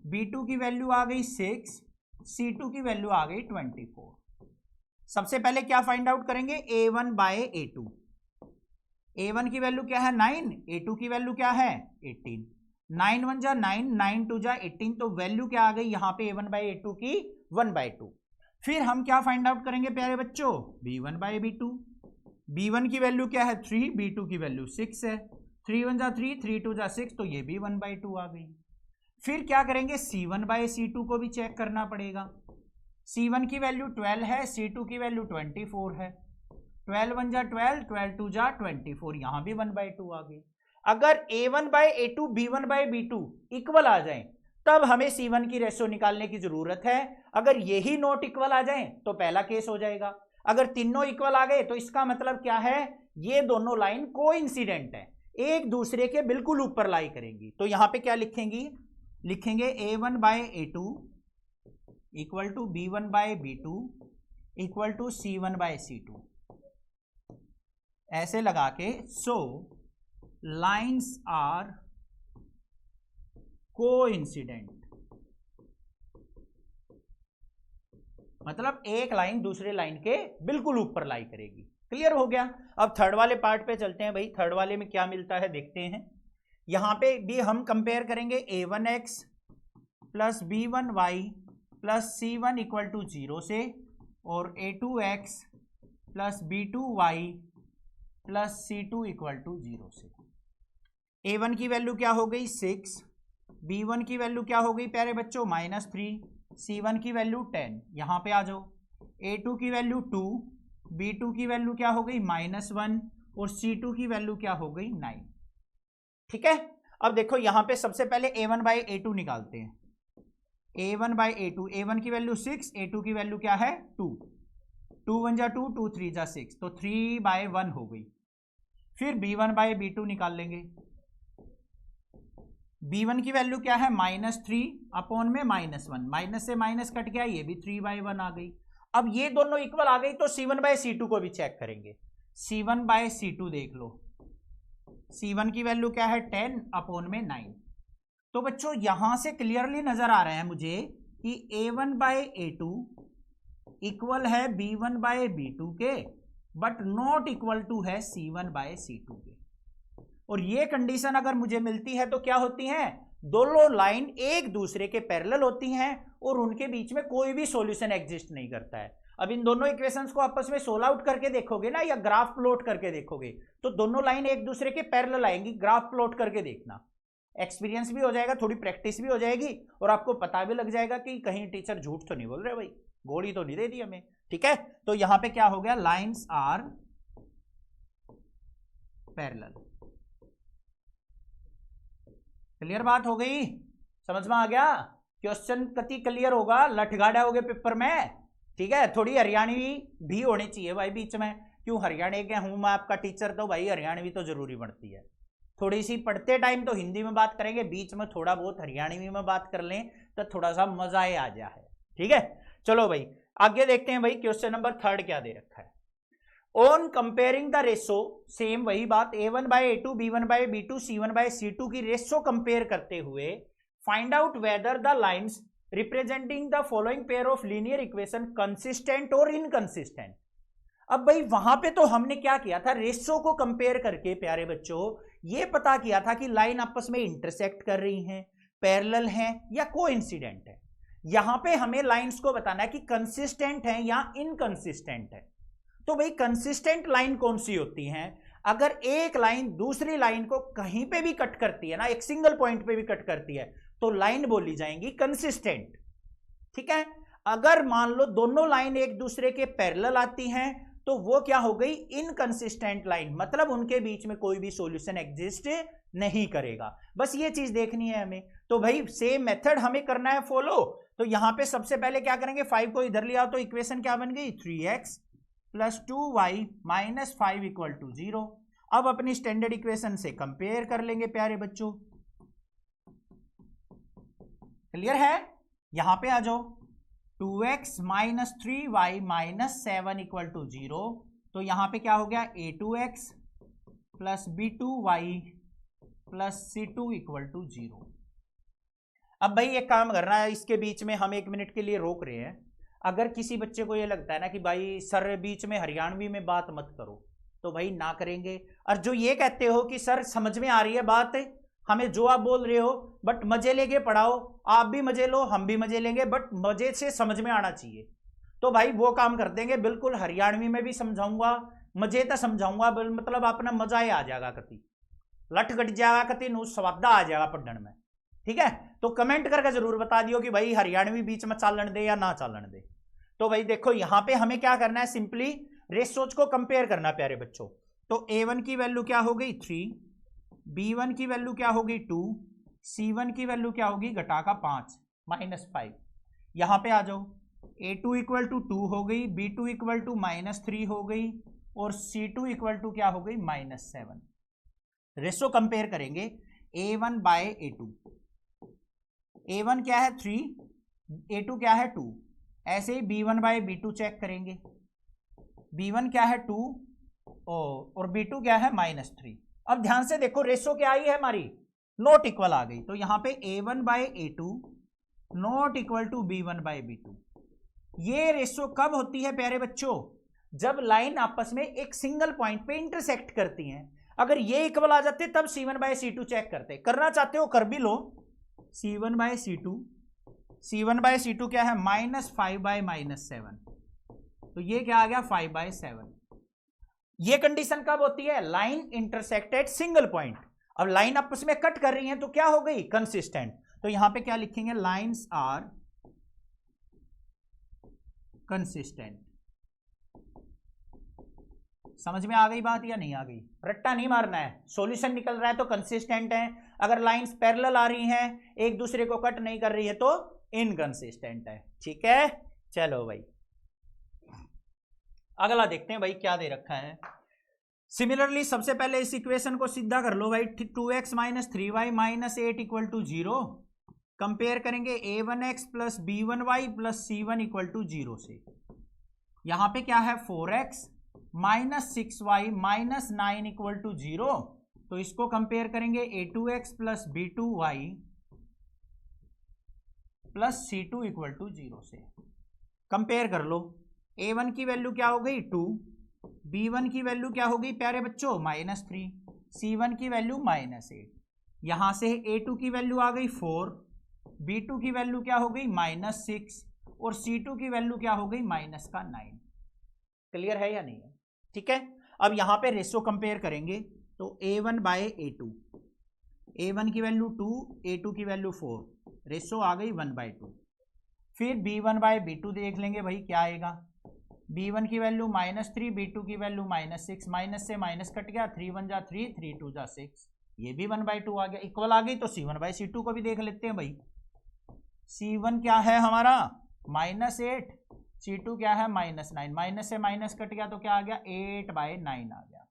b2 की वैल्यू आ गई 6, c2 की वैल्यू आ गई 24। सबसे पहले क्या फाइंड आउट करेंगे, a1 बाय a2। a1 की वैल्यू क्या है 9, a2 की वैल्यू क्या है 18, 9 1 जा 9, 9 2 जा 18, तो वैल्यू क्या आ गई यहाँ पे a1 बाय a2 की 1/2। फिर हम क्या फाइंड आउट करेंगे प्यारे बच्चों, b1 बाय b2। b1 की वैल्यू क्या है 3, b2 की वैल्यू 6 है, 3 1 जा 3, 3 2 जा 6, तो ये भी 1/2 आ गई। फिर क्या करेंगे, c1 बाय c2 को भी चेक करना पड़ेगा। c1 की वैल्यू 12 है, c2 की वैल्यू 24 है, 12 1 जा 12, 12 2 जा 24, यहां भी 1/2 आ गई। अगर a1 by a2 b1 by b2 equal आ जाए तब हमें c1 की रेशो निकालने की जरूरत है। अगर यही नॉट इक्वल आ जाए तो पहला केस हो जाएगा। अगर तीनों इक्वल आ गए तो इसका मतलब क्या है, ये दोनों लाइन कोइंसिडेंट है, एक दूसरे के बिल्कुल ऊपर लाई करेंगी। तो यहां पे क्या लिखेंगी, लिखेंगे a1 by a2 equal to b1 by b2 equal to c1 by c2, ऐसे लगा के सो लाइन्स आर कोइंसिडेंट, मतलब एक लाइन दूसरे लाइन के बिल्कुल ऊपर लाई करेगी। क्लियर हो गया। अब थर्ड वाले पार्ट पे चलते हैं भाई। थर्ड वाले में क्या मिलता है देखते हैं। यहां पे भी हम कंपेयर करेंगे a1x + b1y + c1 = 0 से, और a2x + b2y + c2 = 0 से। a1 की वैल्यू क्या हो गई 6, b1 की वैल्यू क्या हो गई प्यारे बच्चों -3, c1 की वैल्यू 10, यहां पे आ जाओ। a2 की वैल्यू 2, b2 की वैल्यू क्या हो गई -1 और c2 की वैल्यू क्या हो गई 9। ठीक है। अब देखो यहां पे सबसे पहले a1 बाय a2 निकालते हैं। a1 बाय a2, a1 की वैल्यू 6, a2 की वैल्यू क्या है 2, 2 1 जा 2, 2 3 जा 6, तो 3/1 हो गई। फिर b1 बाय b2 निकाल लेंगे। b1 की वैल्यू क्या है -3 अपॉन में -1, माइनस से माइनस कट गया, ये भी 3/1 आ गई। अब ये दोनों इक्वल आ गई तो c1 बाय c2 को भी चेक करेंगे। c1 बाय c2 देख लो, c1 की वैल्यू क्या है 10 अपॉन में 9। तो बच्चों यहां से क्लियरली नजर आ रहा है मुझे कि a1 बाय a2 इक्वल है b1 बाय b2 के, बट नॉट इक्वल टू है c1 बाय c2 के। और ये कंडीशन अगर मुझे मिलती है तो क्या होती है, दोनों लाइन एक दूसरे के पैरेलल होती हैं और उनके बीच में कोई भी सॉल्यूशन एग्जिस्ट नहीं करता है। अब इन दोनों इक्वेशंस को आपस में सोल्व आउट करके देखोगे ना, या ग्राफ प्लॉट करके देखोगे, तो दोनों लाइन एक दूसरे के पैरेलल आएंगी। ग्राफ प्लॉट करके देखना, एक्सपीरियंस भी हो जाएगा, थोड़ी प्रैक्टिस भी हो जाएगी, और आपको पता भी लग जाएगा कि कहीं टीचर झूठ तो नहीं बोल रहे भाई, गोली तो नहीं दे दी हमें। ठीक है, तो यहां पे क्या हो गया, लाइन्स आर पैरेलल। क्लियर बात हो गई, समझ में आ गया। क्वेश्चन कति क्लियर होगा, लठगाड़ा होगे पेपर में। ठीक है, थोड़ी हरियाणवी भी होनी चाहिए भाई बीच में। क्यों, हरियाणा के हूं मैं आपका टीचर, तो भाई हरियाणवी तो जरूरी पड़ती है। थोड़ी सी पढ़ते टाइम तो हिंदी में बात करेंगे, बीच में थोड़ा बहुत हरियाणवी में बात कर लें तो थोड़ा सा मजा आ जाए। ठीक है, चलो भाई आगे देखते हैं भाई। क्वेश्चन नंबर 3 क्या दे रखा है, on comparing the ratio, same वही बात, a1 by a2, b1 by b2, c1 by c2 की रेशो कंपेयर करते हुए find out whether the lines representing the following pair of linear equation consistent और इनकंसिस्टेंट। अब भाई वहां पे तो हमने क्या किया था, रेशो को कंपेयर करके प्यारे बच्चों ये पता किया था कि लाइन आपस में इंटरसेक्ट कर रही हैं, पैरेलल हैं या कोइंसिडेंट है। यहां पे हमें लाइंस को बताना है कि कंसिस्टेंट है या इनकंसिस्टेंट है। तो भाई कंसिस्टेंट लाइन कौन सी होती है, अगर एक लाइन दूसरी लाइन को कहीं पे भी कट करती है ना, एक सिंगल पॉइंट पे भी कट करती है, तो लाइन बोली जाएंगी कंसिस्टेंट। ठीक है, अगर मान लो दोनों लाइन एक दूसरे के पैरेलल आती हैं तो वो क्या हो गई, इनकंसिस्टेंट लाइन, मतलब उनके बीच में कोई भी सॉल्यूशन एग्जिस्ट नहीं करेगा। बस ये चीज देखनी है हमें। तो भाई सेम मेथड हमें करना है फॉलो। तो यहां पे सबसे पहले क्या करेंगे, 5 को इधर लिया तो इक्वेशन क्या बन गई, 3x + 2y - 5 = 0। अब अपनी स्टैंडर्ड इक्वेशन से कंपेयर कर लेंगे प्यारे बच्चों। क्लियर है, यहां पे आ जाओ, 2x - 3y - 7 = 0। तो यहां पे क्या हो गया, a2x + b2y + c2 = 0। अब भाई एक काम करना है, इसके बीच में हम 1 मिनट के लिए रोक रहे हैं। अगर किसी बच्चे को ये लगता है ना कि भाई सर बीच में हरियाणवी में बात मत करो, तो भाई ना करेंगे। और जो ये कहते हो कि सर समझ में आ रही है बात, हमें जो आप बोल रहे हो, बट मजे लेके पढ़ाओ, आप भी मजे लो हम भी मजे लेंगे, बट मजे से समझ में आना चाहिए। तो भाई वो काम कर देंगे, बिल्कुल हरियाणवी में भी समझाऊंगा, मजे तक समझाऊंगा, मतलब अपना मजा ही आ जाएगा, कति लठ कट जाएगा, कति नू स्वादा आ जाएगा पढ़ने में। ठीक है, तो कमेंट करके जरूर बता दियो कि भाई हरियाणवी बीच में चालन दे या ना चालन दे। तो भाई देखो यहां पे हमें क्या करना है, सिंपली रेशोज को कंपेयर करना प्यारे बच्चों। तो a1 की वैल्यू क्या हो गई 3, b1 की वैल्यू क्या होगी 2, c1 की वैल्यू क्या होगी घटा का 5 -5। यहां पे आ जाओ, a2 = 2 हो गई, b2 = -3 हो गई, और c2 = क्या हो गई -7। रेशो कंपेयर करेंगे a1 बाय a2। a1 क्या है 3, a2 क्या है 2। ऐसे ही b1 बाय b2 चेक करेंगे, b1 क्या है 2 और b2 क्या है -3। अब ध्यान से देखो रेशो क्या आई है हमारी, नॉट इक्वल आ गई। तो यहां पे a1 by a2 not equal to b1 by b2। ये रेशो कब होती है प्यारे बच्चों, जब लाइन आपस में एक सिंगल पॉइंट पे इंटरसेक्ट करती हैं। अगर ये इक्वल आ जाते तब c1 बाय c2 चेक करते। करना चाहते हो कर भी लो, c1 by c2, c1 by c2 क्या है -5 बाय -7। तो ये क्या आ गया 5 बाय 7। ये कंडीशन कब होती है, लाइन इंटरसेक्टेड सिंगल पॉइंट। अब लाइन आपस में कट कर रही है तो क्या हो गई, कंसिस्टेंट। तो यहां पे क्या लिखेंगे, लाइंस आर कंसिस्टेंट। समझ में आ गई बात या नहीं आ गई, रट्टा नहीं मारना है, सॉल्यूशन निकल रहा है तो कंसिस्टेंट है। अगर लाइंस पैरेलल आ रही हैं, एक दूसरे को कट नहीं कर रही है, तो इनकंसिस्टेंट है। ठीक है, चलो भाई अगला देखते हैं भाई क्या दे रखा है। सिमिलरली सबसे पहले इस इक्वेशन को सीधा कर लो भाई, 2x - 3y - 8 = 0। कंपेयर करेंगे a1x + b1y + c1 = 0 से। यहां पे क्या है 4x - 6y - 9 = 0। तो इसको कंपेयर करेंगे a2x + b2y + c2 = 0 से। कंपेयर कर लो, a1 की वैल्यू क्या हो गई 2, b1 की वैल्यू क्या हो गई प्यारे बच्चों -3, c1 की वैल्यू -8। यहां से a2 की वैल्यू आ गई 4, b2 की वैल्यू क्या हो गई -6, और c2 की वैल्यू क्या हो गई -9। क्लियर है या नहीं है, ठीक है। अब यहां पे रेशो कंपेयर करेंगे, तो a1 बाय a2, a1 की वैल्यू 2, a2 की वैल्यू 4, रेशो आ गई 1/2। फिर b1 बाय b2 देख लेंगे भाई क्या आएगा, b1 की वैल्यू -3, b2 की वैल्यू -6, माइनस से माइनस कट गया, 3 1 जा 3, 3 2 जा 6, ये भी 1/2 आ गया, इक्वल आ गई। तो c1 बाय c2 को भी देख लेते हैं भाई, c1 क्या है हमारा -8, c2 क्या है -9, माइनस से माइनस कट गया तो क्या आ गया 8/9 आ गया।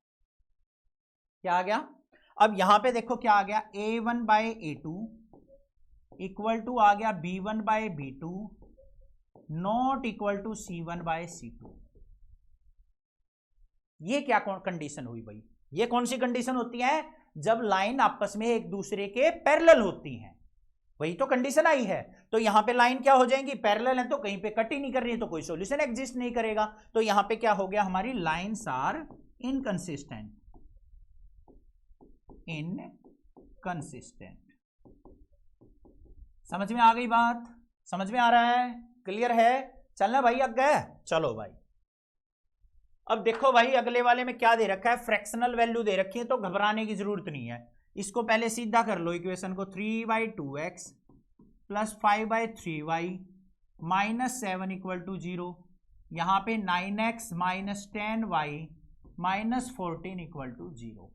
क्या आ गया, अब यहां पे देखो क्या आ गया, a1 by a2 equal to आ गया b1 by b2 not equal to c1 by c2। ये क्या कंडीशन हुई भाई, ये कौन सी कंडीशन होती है, जब लाइन आपस में एक दूसरे के पैरेलल होती हैं, वही तो कंडीशन आई है। तो यहां पे लाइन क्या हो जाएंगी, पैरेलल है तो कहीं पे कट ही नहीं कर रही है, तो कोई सॉल्यूशन एग्जिस्ट नहीं करेगा। तो यहां पे क्या हो गया, हमारी लाइंस आर इनकंसिस्टेंट, इनकंसिस्टेंट। समझ में आ गई बात, समझ में आ रहा है, क्लियर है, चलना भाई आगे, चलो भाई अब देखो भाई अगले वाले में क्या दे रखा है, फ्रैक्शनल वैल्यू दे रखी है, तो घबराने की जरूरत नहीं है। इसको पहले सीधा कर लो इक्वेशन को, 3/2x plus 5/3y minus 7 equal to 0। यहाँ पे 9x minus 10y minus 14 equal to 0।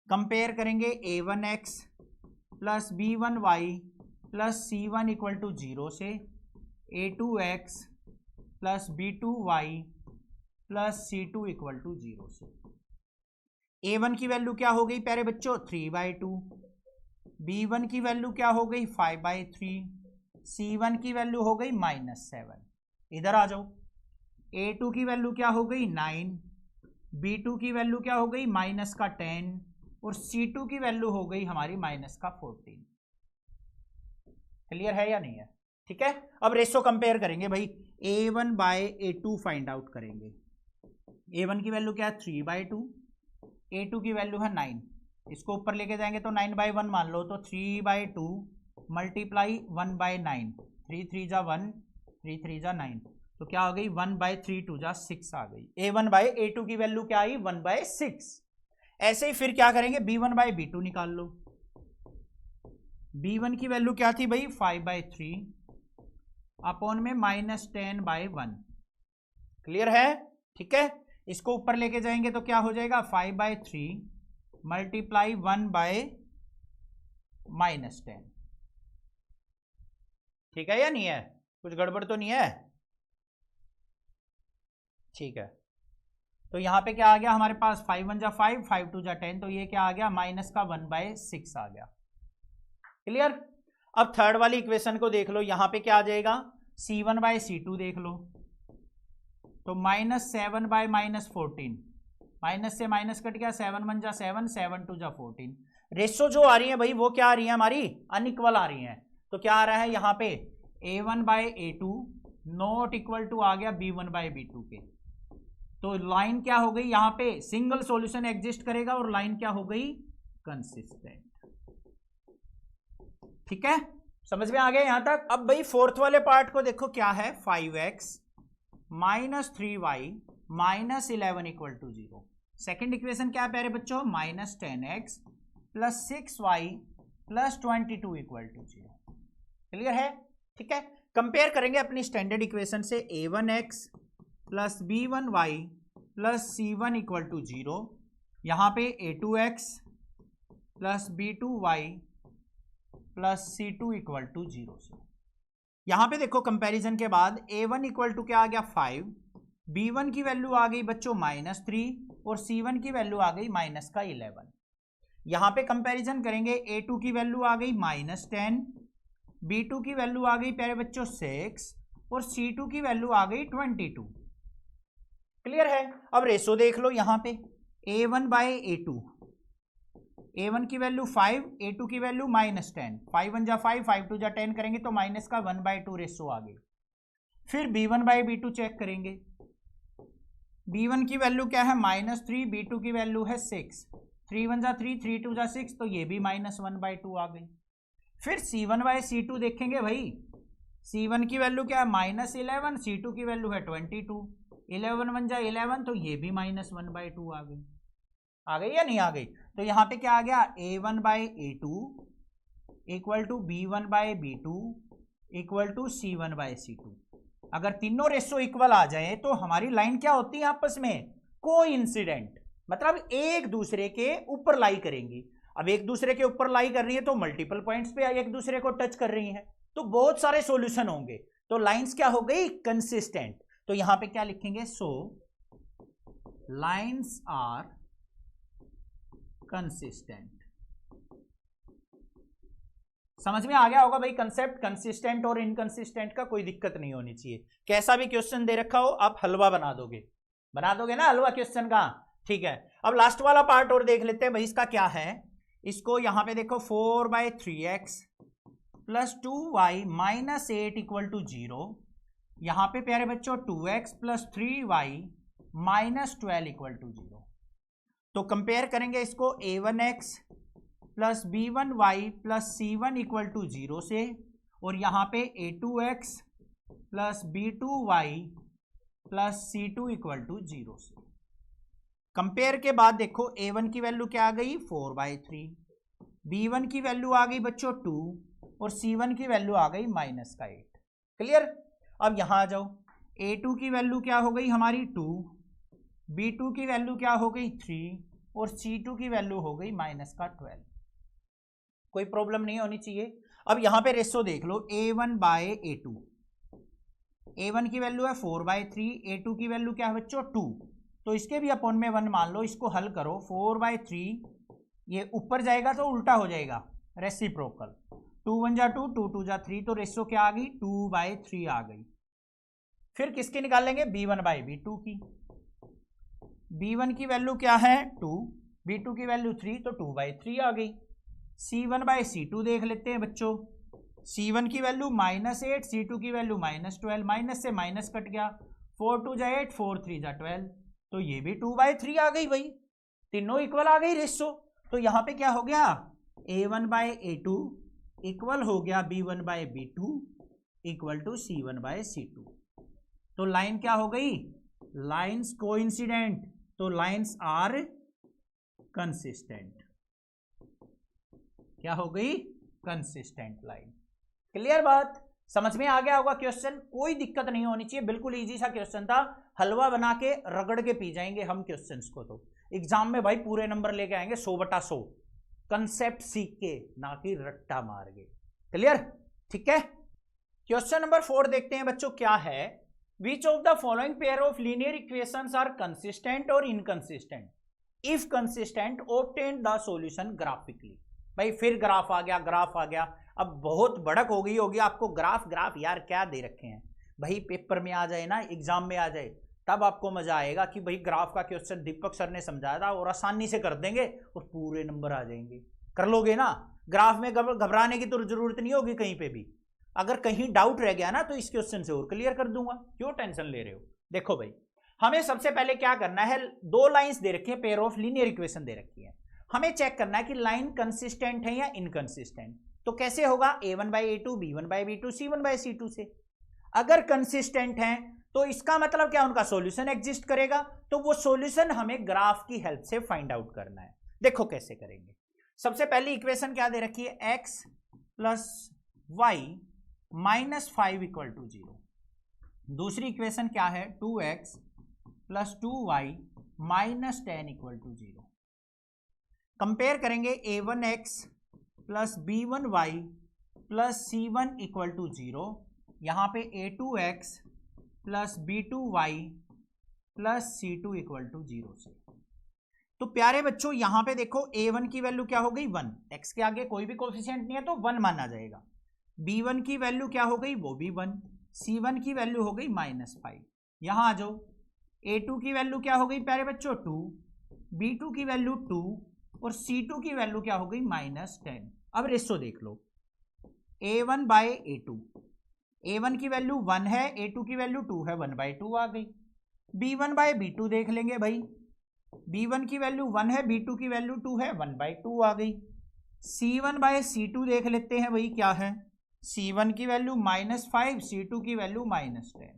Compare करेंगे a1x plus b1y plus c1 equal to 0 से a2x plus b2y plus c2 equal to 0 से। a1 की वैल्यू क्या हो गई प्यारे बच्चों, 3/2। b1 की वैल्यू क्या हो गई, 5/3। c1 की वैल्यू हो गई -7। इधर आ जाओ, a2 की वैल्यू क्या हो गई 9, b2 की वैल्यू क्या हो गई -10 और c2 की वैल्यू हो गई हमारी -14। क्लियर है या नहीं है? ठीक है, अब रेशो कंपेयर करेंगे भाई, a1/a2 फाइंड आउट करेंगे। a1 की वैल्यू क्या है 3/2, a2 की वैल्यू है 9। इसको ऊपर लेके जाएंगे तो 9/1 मान लो, तो 3/2 मल्टीप्लाई 1/9, 3 3 जा 1, 3 3 जा 9, तो क्या हो गई 1/3 2 जा 6 आ गई। a1/a2 की वैल्यू क्या आई 1/6। ऐसे ही फिर क्या करेंगे, b1/b2 निकाल लो। b1 की वैल्यू क्या थी भाई 5/3 अपॉन में -10/1। क्लियर है? ठीक है, इसको ऊपर लेके जाएंगे तो क्या हो जाएगा 5/3 मल्टीप्लाई 1/-10। ठीक है या नहीं है? कुछ गड़बड़ तो नहीं है? ठीक है, तो यहां पे क्या आ गया हमारे पास 5 1 जा 5, 5 2 जा 10, तो ये क्या आ गया माइनस का 1/6 आ गया। क्लियर? अब थर्ड वाली इक्वेशन को देख लो, यहां पे क्या आ जाएगा c1/c2 देख लो, तो -7/-14, माइनस से माइनस कट गया, 7 1 जा 7, 7 2 जा 14। रेशो जो आ रही है भाई वो क्या आ रही है हमारी, अनइक्वल आ रही है। तो क्या आ रहा है यहाँ पे a1/a2 नॉट इक्वल टू आ गया b1/b2 के। तो लाइन क्या हो गई यहाँ पे, सिंगल सॉल्यूशन एग्जिस्ट करेगा और लाइन क्या हो गई कंसिस्टेंट। ठीक है, समझ में आ गया यहां तक? अब भाई फोर्थ वाले पार्ट को देखो, क्या है 5x minus 3y minus 11 equal to 0। Second equation क्या है प्यारे बच्चों, -10x plus 6y plus 22 equal to 0। Clear है? ठीक है, कंपेयर करेंगे अपनी स्टैंडर्ड इक्वेशन से, a1x plus b1y plus c1 equal to 0। यहां पे a2x plus b2y plus c2 equal to 0 से। यहां पे देखो कंपैरिजन के बाद a1 इक्वल टू क्या आ गया 5, b1 की वैल्यू आ गई बच्चों -3 और c1 की वैल्यू आ गई -11। यहां पे कंपैरिजन करेंगे, a2 की वैल्यू आ गई -10, b2 की वैल्यू आ गई प्यारे बच्चों 6 और c2 की वैल्यू आ गई 22। क्लियर है? अब रेशो देख लो यहां पे, a1/a2, a1 की वैल्यू 5, a2 की वैल्यू -10, 5 1 जा 5, 5 2 जा 10 करेंगे तो माइनस का 1/2 रेशो आ गई। फिर b1/b2 चेक करेंगे, b1 की वैल्यू क्या है -3, b2 की वैल्यू है 6, 3 1 जा 3, 3 2 जा 6, तो ये भी -1/2 आ गई। फिर c1/c2 देखेंगे भाई, c1 की वैल्यू क्या है -11, c2 की वैल्यू है 22, 11 1 जा 11, तो ये भी -1/2 आ गई। आ गई या नहीं आ गई? तो यहां पे क्या आ गया a1/a2 equal to b1/b2 equal to c1/c2। अगर तीनों रेशो इक्वल आ जाए तो हमारी लाइन क्या होती है आपस में, कोइंसिडेंट, मतलब एक दूसरे के ऊपर लाई करेंगी। अब एक दूसरे के ऊपर लाई कर रही है तो मल्टीपल पॉइंट्स पे एक दूसरे को टच कर रही है, तो बहुत सारे सॉल्यूशन होंगे, तो लाइंस क्या हो गई कंसिस्टेंट। तो यहां पे क्या लिखेंगे, सो लाइंस आर कंसिस्टेंट। समझ में आ गया होगा भाई कंसेप्ट, कंसिस्टेंट और इनकंसिस्टेंट का कोई दिक्कत नहीं होनी चाहिए। कैसा भी क्वेश्चन दे रखा हो आप हलवा बना दोगे ना हलवा क्वेश्चन का। ठीक है, अब लास्ट वाला पार्ट और देख लेते हैं भाई, इसका क्या है। इसको यहां पे देखो 4/3x plus 2y minus 8 equal to 0। यहां पे प्यारे बच्चों 2x plus 3y minus 12 equal to 0। तो कंपेयर करेंगे इसको a1x plus b1y plus c1 equal to 0 से, और यहां पे a2x plus b2y plus c2 equal to 0 से। कंपेयर के बाद देखो a1 की वैल्यू क्या आ गई 4/3, b1 की वैल्यू आ गई बच्चों 2 और c1 की वैल्यू आ गई -8। क्लियर। अब यहां आ जाओ, a2 की वैल्यू क्या हो गई हमारी 2, b2 की वैल्यू क्या हो गई 3 और c2 की वैल्यू हो गई -12। कोई प्रॉब्लम नहीं होनी चाहिए। अब यहां पे रेशो देख लो a1/a2, a1 की वैल्यू है 4/3, a2 की वैल्यू क्या है बच्चों 2, तो इसके भी अपॉन में 1 मान लो, इसको हल करो 4/3, ये ऊपर जाएगा तो उल्टा हो जाएगा रेसिप्रोकल, 2 1 जा 2, 2 2 जा 3, तो रेशो क्या आ गई 2/3 आ गई। फिर किसकी निकालेंगे b1/b2 की, b1 की वैल्यू क्या है 2, b2 की वैल्यू 3, तो 2/3 आ गई। c1/c2 देख लेते हैं बच्चों, c1 की वैल्यू -8, c2 की वैल्यू -12, माइनस से माइनस कट गया, 4 2 जा 8, 4 3 जा 12, तो ये भी 2/3 आ गई भाई, तीनों इक्वल आ गई रेशो। तो यहां पे क्या हो गया a1/a2 इक्वल हो गया b1/b2 इक्वल टू c1/c2। तो लाइन क्या हो गई, लाइंस कोइंसिडेंट, तो लाइंस आर कंसिस्टेंट। क्या हो गई कंसिस्टेंट लाइन। क्लियर बात, समझ में आ गया होगा क्वेश्चन, कोई दिक्कत नहीं होनी चाहिए, बिल्कुल इजी सा क्वेश्चन था, हलवा बना के रगड़ के पी जाएंगे हम क्वेश्चंस को, तो एग्जाम में भाई पूरे नंबर लेके आएंगे 100/100, कंसेप्ट सीख के ना कि रट्टा मार के। क्लियर, ठीक है। क्वेश्चन नंबर 4 देखते हैं बच्चों, क्या है, which of the following pair of linear equations are consistent और inconsistent, if consistent obtain the solution graphically. भाई फिर ग्राफ आ गया, ग्राफ आ गया, अब बहुत भड़क हो गई होगी आपको, ग्राफ ग्राफ यार क्या दे रखे हैं भाई, पेपर में आ जाए ना, एग्जाम में आ जाए, तब आपको मजा आएगा कि भाई ग्राफ का क्वेश्चन दीपक सर ने समझाया था और आसानी से कर देंगे और पूरे नंबर आ जाएंगे। कर लोगे ना, ग्राफ में घबराने की तो जरूरत नहीं होगी कहीं पे भी, अगर कहीं डाउट रह गया ना तो इस क्वेश्चन से और क्लियर कर दूंगा, क्यों टेंशन ले रहे हो। देखो भाई, हमें सबसे पहले क्या करना है, दो लाइंस दे रखी है, पेयर ऑफ लीनियर इक्वेशन दे रखी है, हमें चेक करना है कि लाइन कंसिस्टेंट है या इनकंसिस्टेंट। तो कैसे होगा, a1/a2, b1/b2, c1/c2 से। अगर कंसिस्टेंट है तो इसका मतलब क्या, उनका सॉल्यूशन एग्जिस्ट करेगा, तो वो सॉल्यूशन हमें ग्राफ की हेल्प से फाइंड आउट करना है। देखो कैसे करेंगे, सबसे पहली इक्वेशन क्या दे रखी है, x + y - 5 = 0। दूसरी इक्वेशन क्या है, 2x + 2y - 10 = 0। कंपेयर करेंगे a1x + b1y + c1 = 0, यहां पे a2x + b2y + c2 = 0 से। तो प्यारे बच्चों यहां पे देखो a1 की वैल्यू क्या हो गई 1, x के आगे कोई भी कोफिशिएंट नहीं है तो 1 माना जाएगा, b1 की वैल्यू क्या हो गई, वो भी 1, c1 की वैल्यू हो गई -5। यहां आ जाओ, a2 की वैल्यू क्या हो गई प्यारे बच्चों 2, b2 की वैल्यू 2 और c2 की वैल्यू क्या हो गई -10। अब रेशो देख लो, a1/a2, a1 की वैल्यू 1 है, a2 की वैल्यू 2 है, 1/2 आ गई। b1/b2 देख लेंगे भाई, b1 की वैल्यू 1 है, b2 की वैल्यू 2 है, 1/2 आ गई। c1/c2 देख लेते हैं भाई, क्या है, c1 की वैल्यू -5, c2 की वैल्यू -10,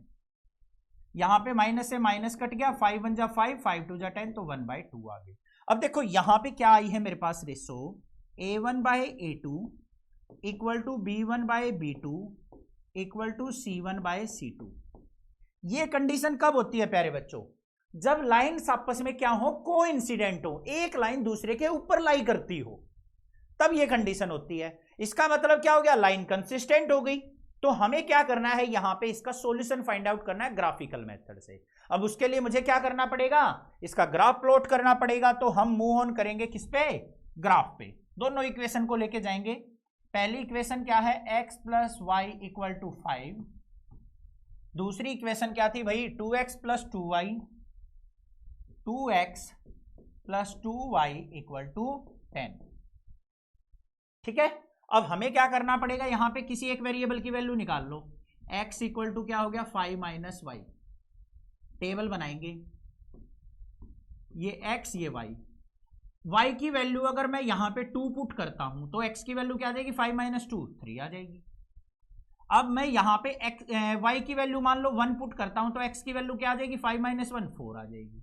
यहां पे माइनस से माइनस कट गया, 5 1 जा 5, 5 2 जा 10, तो 1/2 आ गई। अब देखो यहां पे क्या आई है मेरे पास रेशो, a1/a2 = b1/b2 = c1/c2। ये कंडीशन कब होती है प्यारे बच्चों, जब लाइंस आपस में क्या हो, कोइंसिडेंट हो, एक लाइन दूसरे के ऊपर लाई करती हो, तब ये कंडीशन होती है। इसका मतलब क्या हो गया, लाइन कंसिस्टेंट हो गई। तो हमें क्या करना है, यहां पे इसका सॉल्यूशन फाइंड आउट करना है ग्राफिकल मेथड से। अब उसके लिए मुझे क्या करना पड़ेगा, इसका ग्राफ प्लॉट करना पड़ेगा। तो हम मूव ऑन करेंगे किस पे, ग्राफ पे, दोनों इक्वेशन को लेके जाएंगे। पहली इक्वेशन क्या है, x + y = 5, दूसरी इक्वेशन क्या थी भाई, 2x + 2y, 2x + 2y = 10। ठीक है, अब हमें क्या करना पड़ेगा, यहां पे किसी एक वेरिएबल की वैल्यू निकाल लो, x = क्या हो गया 5 - y, टेबल बनाएंगे, ये x ये y की वैल्यू अगर मैं यहां पे 2 पुट करता हूं तो x की वैल्यू क्या आ जाएगी, 5 - 2 3 आ जाएगी। अब मैं यहां पे y की वैल्यू मान लो 1 पुट करता हूं तो x की वैल्यू क्या आ जाएगी, 5 - 1 4 आ जाएगी।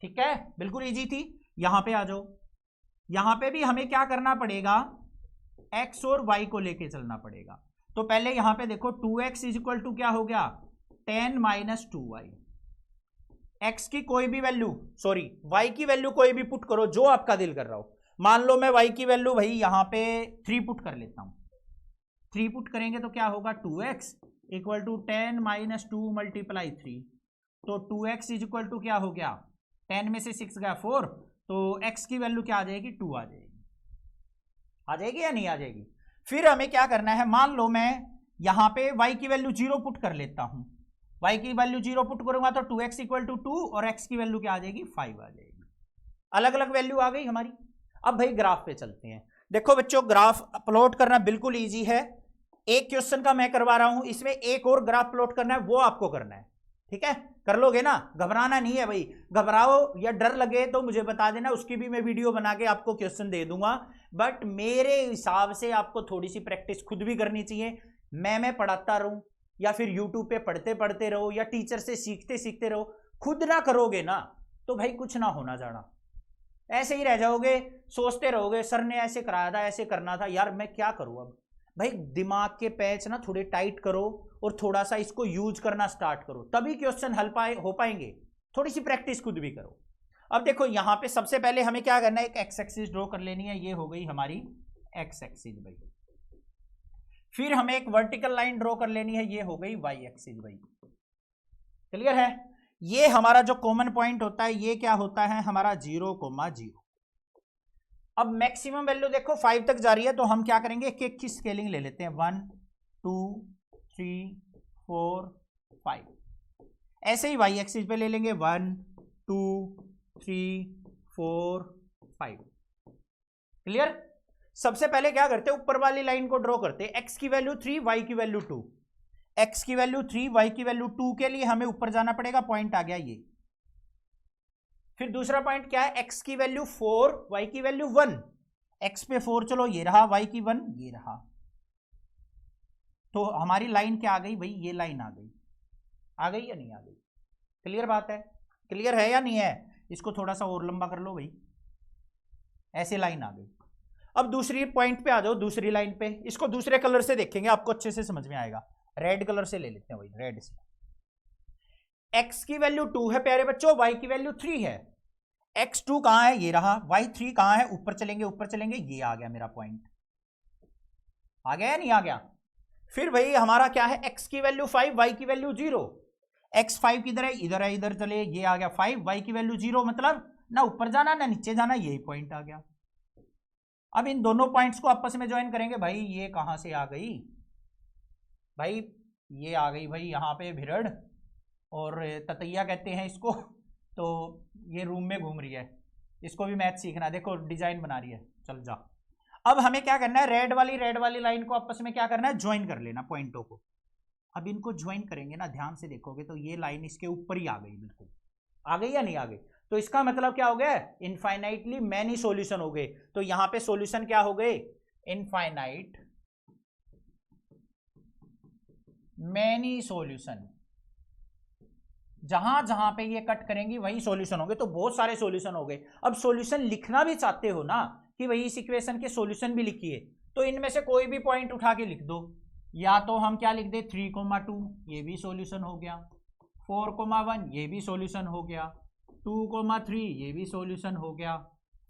ठीक है, बिल्कुल इजी थी। यहां पे आ जाओ, यहां पे भी हमें क्या करना पड़ेगा, x और y को लेके चलना पड़ेगा। तो पहले यहां पे देखो 2x इज इक्वल टू क्या हो गया, 10 माइनस 2y। x की कोई भी वैल्यू, सॉरी y की वैल्यू कोई भी पुट करो जो आपका दिल कर रहा हो। मान लो मैं y की वैल्यू भाई यहां पे 3 पुट कर लेता हूं। 3 पुट करेंगे तो क्या होगा, 2x equal to 10 minus 2 multiply 3। तो 2x इज इक्वल टू क्या हो गया, 10 में से 6 गया 4, तो x की वैल्यू क्या आ जाएगी, 2 आ जाएगी। आ जाएगी या नहीं आ जाएगी। फिर हमें क्या करना है, मान लो मैं यहां पे y की वैल्यू 0 पुट कर लेता हूं। y की वैल्यू 0 पुट करूंगा तो 2x इक्वल टू 2 और x की वैल्यू क्या आ जाएगी, 5 आ जाएगी। अलग अलग वैल्यू आ गई हमारी। अब भाई ग्राफ पे चलते हैं। देखो बच्चों, ग्राफ अपलोड करना बिल्कुल ईजी है। एक क्वेश्चन का मैं करवा रहा हूं, इसमें एक और ग्राफ प्लॉट करना है, वो आपको करना है। ठीक है, कर लोगे ना, घबराना नहीं है भाई। घबराओ या डर लगे तो मुझे बता देना, उसकी भी मैं वीडियो बना के आपको क्वेश्चन दे दूंगा। बट मेरे हिसाब से आपको थोड़ी सी प्रैक्टिस खुद भी करनी चाहिए। मैं पढ़ाता रहूं या फिर यूट्यूब पे पढ़ते पढ़ते रहो या टीचर से सीखते सीखते रहो, खुद ना करोगे ना तो भाई कुछ ना होना जाना, ऐसे ही रह जाओगे। सोचते रहोगे सर ने ऐसे कराया था, ऐसे करना था, यार मैं क्या करूं अब। भाई दिमाग के पैच ना थोड़े टाइट करो और थोड़ा सा इसको यूज करना स्टार्ट करो, तभी क्वेश्चन हल हो पाएंगे। थोड़ी सी प्रैक्टिस खुद भी करो। अब देखो यहां पे सबसे पहले हमें क्या करना है, एक एक्स एक्सिस ड्रॉ कर लेनी है। ये हो गई हमारी एक्स एक्सिस भाई। फिर हमें एक वर्टिकल लाइन ड्रॉ कर लेनी है, ये हो गई वाई एक्सिस भाई। क्लियर है। ये हमारा जो कॉमन पॉइंट होता है ये क्या होता है हमारा 0,0। अब मैक्सिमम वैल्यू देखो 5 तक जा रही है, तो हम क्या करेंगे, एक एक की स्केलिंग ले लेते हैं। 1 2 3 4 5। ऐसे ही वाई एक्सिस पे ले लेंगे 1 2 3 4 5। क्लियर। सबसे पहले क्या करते हैं, ऊपर वाली लाइन को ड्रॉ करते हैं। एक्स की वैल्यू 3, वाई की वैल्यू 2। एक्स की वैल्यू 3, वाई की वैल्यू 2 के लिए हमें ऊपर जाना पड़ेगा। पॉइंट आ गया ये। फिर दूसरा पॉइंट क्या है, एक्स की वैल्यू 4, वाई की वैल्यू 1। एक्स पे 4 चलो ये रहा, वाई की 1 ये रहा। तो हमारी लाइन क्या आ गई भाई, ये लाइन आ गई। आ गई या नहीं आ गई। क्लियर बात है, क्लियर है या नहीं है। इसको थोड़ा सा और लंबा कर लो भाई, ऐसे लाइन आ गई। अब दूसरी पॉइंट पे आ जाओ, दूसरी लाइन पे। इसको दूसरे कलर से देखेंगे, आपको अच्छे से समझ में आएगा। रेड कलर से ले लेते हैं भाई, रेड से। x की वैल्यू 2 है प्यारे बच्चों, y की वैल्यू 3 है। x2 कहां है, ये रहा। y3 कहां है, ऊपर चलेंगे ऊपर चलेंगे, ये आ गया मेरा पॉइंट। आ गया या नहीं आ गया। फिर भाई हमारा क्या है, x की वैल्यू 5, y की वैल्यू 0। x5 किधर है, इधर है, इधर चले, ये आ गया 5। y की वैल्यू 0, मतलब ना ऊपर जाना ना नीचे जाना, यही पॉइंट आ गया। अब इन दोनों पॉइंट्स को आपस में ज्वाइन करेंगे। भाई ये कहां से आ गई भाई, ये आ गई भाई यहां पे भिरड़ और ततैया कहते हैं इसको। तो ये रूम में घूम रही है, इसको भी मैथ सीखना। देखो डिजाइन बना रही है, चल जा। अब हमें क्या करना है, रेड वाली लाइन को आपस में क्या करना है, ज्वाइन कर लेना पॉइंटों को। अब इनको ज्वाइन करेंगे ना, ध्यान से देखोगे तो ये लाइन इसके ऊपर ही आ गई, बिल्कुल आ गई या नहीं आ गई। तो इसका मतलब क्या हो गया, इनफाइनाइटली मैनी सॉल्यूशन हो गए। तो यहां पे सॉल्यूशन क्या हो गए, इनफाइनाइट मैनी सॉल्यूशन। जहां जहां पे ये कट करेंगी वही सॉल्यूशन होंगे, तो बहुत सारे सॉल्यूशन हो गए। अब सॉल्यूशन लिखना भी चाहते हो ना, कि भाई इस इक्वेशन के सॉल्यूशन भी लिखिए, तो इनमें से कोई भी पॉइंट उठा के लिख दो। या तो हम क्या लिख दे, 3,2 ये भी सॉल्यूशन हो गया, 4,1 ये भी सॉल्यूशन हो गया, 2,3 ये भी सॉल्यूशन हो गया,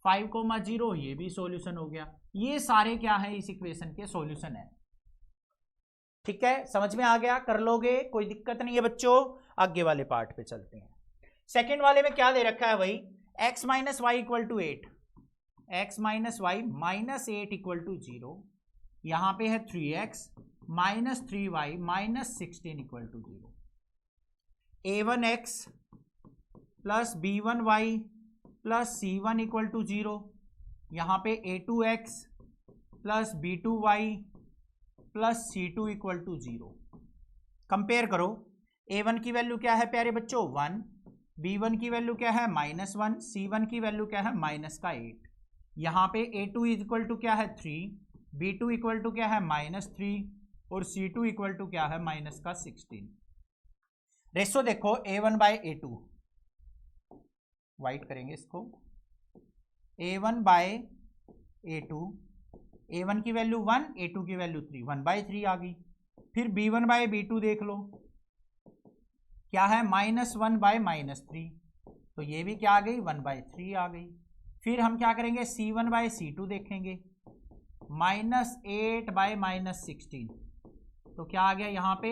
5,0 ये भी सॉल्यूशन हो गया। ये सारे क्या है, इस इक्वेशन के सॉल्यूशन है। ठीक है, समझ में आ गया, कर लोगे, कोई दिक्कत नहीं है बच्चों। आगे वाले पार्ट पे चलते हैं। सेकंड वाले में क्या दे रखा है भाई, x minus Y equal to 8, x minus Y minus 8 equal to 0। यहां पे है 3x minus 3y minus 16 equal to 0। a1x plus b1y plus c1 equal to 0। यहां पे a2x plus b2y plus c2 equal to 0। Compare करो, a1 की value क्या है प्यारे बच्चों 1, b1 की वैल्यू क्या है -1, c1 की वैल्यू क्या है -8। यहां पे a2 इक्वल टू क्या है 3, b2 इक्वल टू क्या है -3 और c2 इक्वल टू क्या है -16। रेशो देखो a1 बाय a2, वाइट करेंगे इसको, a1 बाय a2, a1 की वैल्यू 1, a2 की वैल्यू 3, 1/3 आ गई। फिर b1 बाय b2 देख लो क्या है, -1 बाय -3, तो ये भी क्या आ गई, 1/3 आ गई। फिर हम क्या करेंगे, c1 बाय c2 देखेंगे, -8 बाय -16, तो क्या आ गया यहाँ पे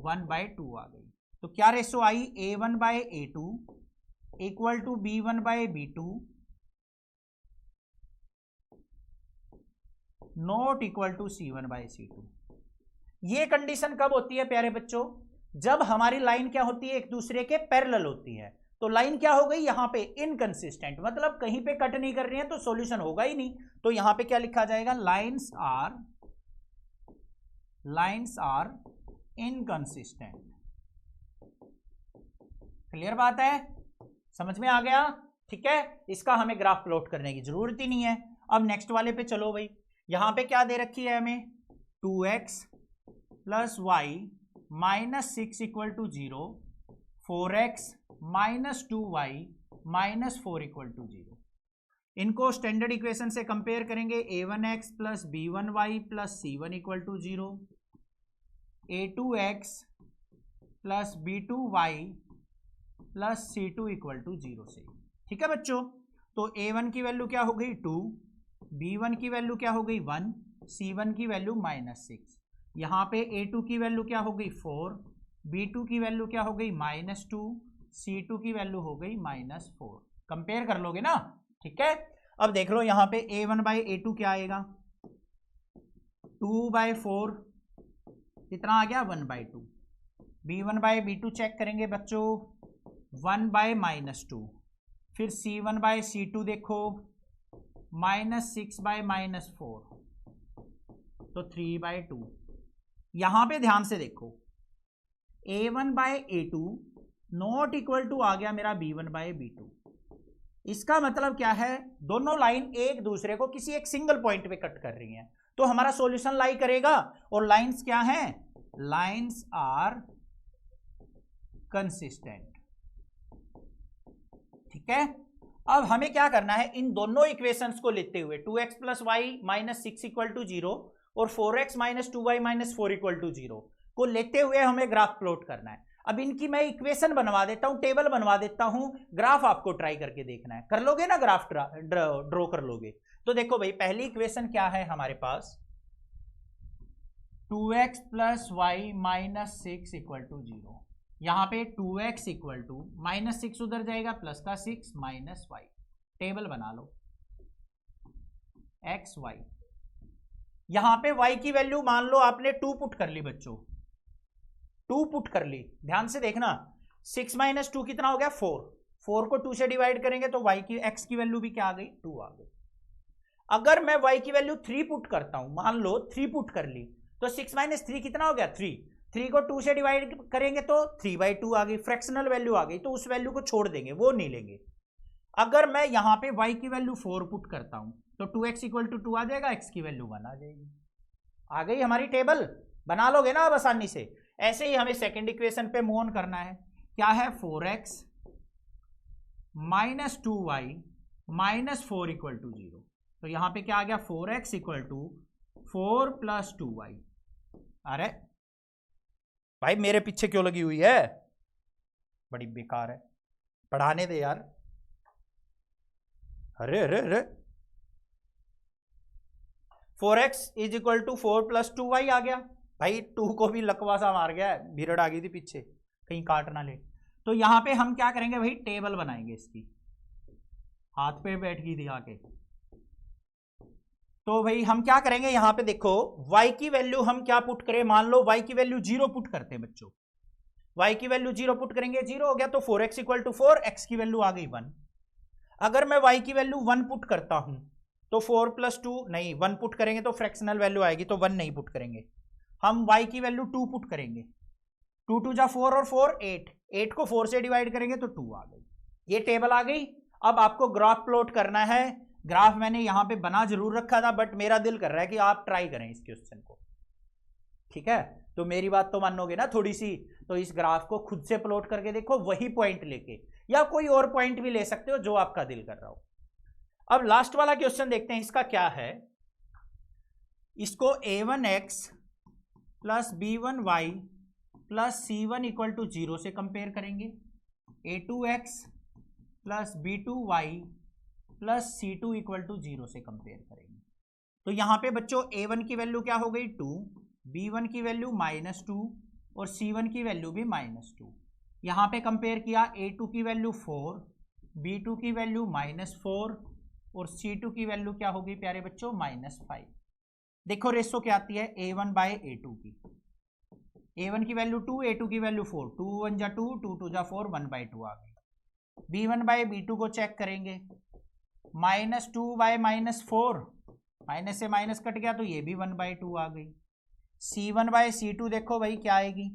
1/2 आ गई। तो क्या रेशो आई, a1 by a2 equal to b1 by b2 not equal to c1 by c2। ये कंडीशन कब होती है प्यारे बच्चों, जब हमारी लाइन क्या होती है, एक दूसरे के पैरेलल होती है। तो लाइन क्या हो गई यहाँ पे, इनकंसिस्टेंट, मतलब कहीं पे कट नहीं कर रही है तो सॉल्यूशन होगा ही नहीं। तो यहां पे क्या लिखा जाएगा, लाइंस आर इनकंसिस्टेंट। क्लियर बात है, समझ में आ गया, ठीक है। इसका हमें ग्राफ प्लॉट करने की जरूरत ही नहीं है। अब नेक्स्ट वाले पे चलो भाई, यहां पे क्या दे रखी है हमें, 2x plus Y -6 equal to 0, 4x -2y -4 equal to 0। इनको स्टैंडर्ड इक्वेशन से कंपेयर करेंगे, a1x plus b1y plus c1 equal to 0, a2x plus b2y plus c2 equal to 0 से। ठीक है बच्चों, तो a1 की वैल्यू क्या हो गई 2, b1 की वैल्यू क्या हो गई 1, c1 की वैल्यू -6। यहाँ पे a2 की वैल्यू क्या हो गई 4, b2 की वैल्यू क्या हो गई -2, c2 की वैल्यू हो गई -4। कंपेयर कर लोगे ना, ठीक है। अब देख लो यहाँ पे a1 बाई a2 क्या आएगा, 2/4 कितना आ गया 1/2। b1 बाई b2 चेक करेंगे बच्चों, 1/-2। फिर c1 बाई c2 देखो, -6/-4, तो 3/2। यहां पे ध्यान से देखो, a1 by a2 not equal to आ गया मेरा b1 बाय b2। इसका मतलब क्या है, दोनों लाइन एक दूसरे को किसी एक सिंगल पॉइंट पे कट कर रही हैं, तो हमारा सॉल्यूशन लाई करेगा। और लाइंस क्या हैं, लाइंस आर कंसिस्टेंट। ठीक है, अब हमें क्या करना है, इन दोनों इक्वेशंस को लेते हुए 2x plus Y -6 equal to 0 और 4x -2y -4 इक्वल टू 0 को लेते हुए हमें ग्राफ प्लॉट करना है। अब इनकी मैं इक्वेशन बनवा देता हूं, टेबल बनवा देता हूं, ग्राफ आपको ट्राई करके देखना है। कर लोगे ना, ग्राफ ड्रॉ कर लोगे। तो देखो भाई, पहली इक्वेशन क्या है हमारे पास, 2x plus Y -6 equal to 0। यहां पे 2x इक्वल टू -6 उधर जाएगा, प्लस का 6 -y। टेबल बना लो, x y। यहां पे y की वैल्यू मान लो आपने 2 पुट कर ली बच्चों, 2 पुट कर ली, ध्यान से देखना। 6 - 2 कितना हो गया 4, 4 को 2 से डिवाइड करेंगे तो y की x की वैल्यू भी क्या आ गई 2 आ गई। अगर मैं y की वैल्यू 3 पुट करता हूं, मान लो 3 पुट कर ली, तो 6 - 3 कितना हो गया 3, 3 को 2 से डिवाइड करेंगे तो 3/2 आ गई, फ्रैक्शनल वैल्यू आ गई, तो उस वैल्यू को छोड़ देंगे, वो नहीं लेंगे। अगर मैं यहां पे y की वैल्यू 4 पुट करता हूं तो 2x इक्वल टू 2 आ जाएगा, x की वैल्यू 1 आ जाएगी। आ गई हमारी टेबल, बना लोगे ना अब आसानी से। ऐसे ही हमें सेकंड इक्वेशन पे मूव ऑन करना है, क्या है 4x -2y -4 इक्वल टू 0। तो यहां पे क्या आ गया 4x इक्वल टू 4 + 2y। अरे भाई मेरे पीछे क्यों लगी हुई है, बड़ी बेकार है, पढ़ाने दे यार। अरे अरे अरे 4x is equal to 4 + 2y आ गया। भाई 2 को भी लकवा सा मार गया, भीड़ आ गई थी पीछे, कहीं काट ना ले। तो यहां पे हम क्या करेंगे भाई, टेबल बनाएंगे इसकी, हाथ पे बैठ गई थी आके। तो भाई हम क्या करेंगे, यहां पे देखो y की वैल्यू हम क्या पुट करें, मान लो y की वैल्यू 0 पुट करते हैं बच्चों। y की वैल्यू 0 पुट करेंगे, 0 हो गया, तो 4x इक्वल टू 4, x की वैल्यू आ गई 1। अगर मैं y की वैल्यू 1 पुट करता हूं तो 4 + 2 नहीं, 1 पुट करेंगे तो फ्रैक्शनल वैल्यू आएगी, तो 1 नहीं पुट करेंगे। हम y की वैल्यू 2 पुट करेंगे, 2 × 2 = 4 और 4 8, 8 को 4 से डिवाइड करेंगे तो 2 आ गई। ये टेबल आ गई। अब आपको ग्राफ प्लॉट करना है। ग्राफ मैंने यहां पे बना जरूर रखा था, बट मेरा दिल कर रहा है कि आप ट्राई करें इस क्वेश्चन को, ठीक है। तो मेरी बात तो मानोगे ना थोड़ी सी, तो इस ग्राफ को खुद से प्लॉट करके देखो, वही पॉइंट लेके। या कोई और पॉइंट भी ले सकते हो जो आपका दिल कर रहा हो। अब लास्ट वाला क्वेश्चन देखते हैं, इसका क्या है। इसको a1x plus b1y plus c1 equal to 0 से कंपेयर करेंगे, a2x plus b2y plus c2 equal to 0 से कंपेयर करेंगे। तो यहां पे बच्चों a1 की वैल्यू क्या हो गई 2, b1 की वैल्यू -2 और c1 की वैल्यू भी -2। यहां पे कंपेयर किया, a2 की वैल्यू 4, b2 की वैल्यू -4 और c2 की वैल्यू क्या होगी प्यारे बच्चों -5। देखो रेशो क्या आती है a1 बाय a2 की, a1 की वैल्यू 2, a2 की वैल्यू 4, 2 1 जा 2, 2 2 जा 4, 1/2 आ गई। b1 बाय b2 को चेक करेंगे, -2 बाय -4, माइनस से माइनस कट गया तो ये भी 1/2 आ गई। c1 बाय c2 देखो भाई क्या आएगी,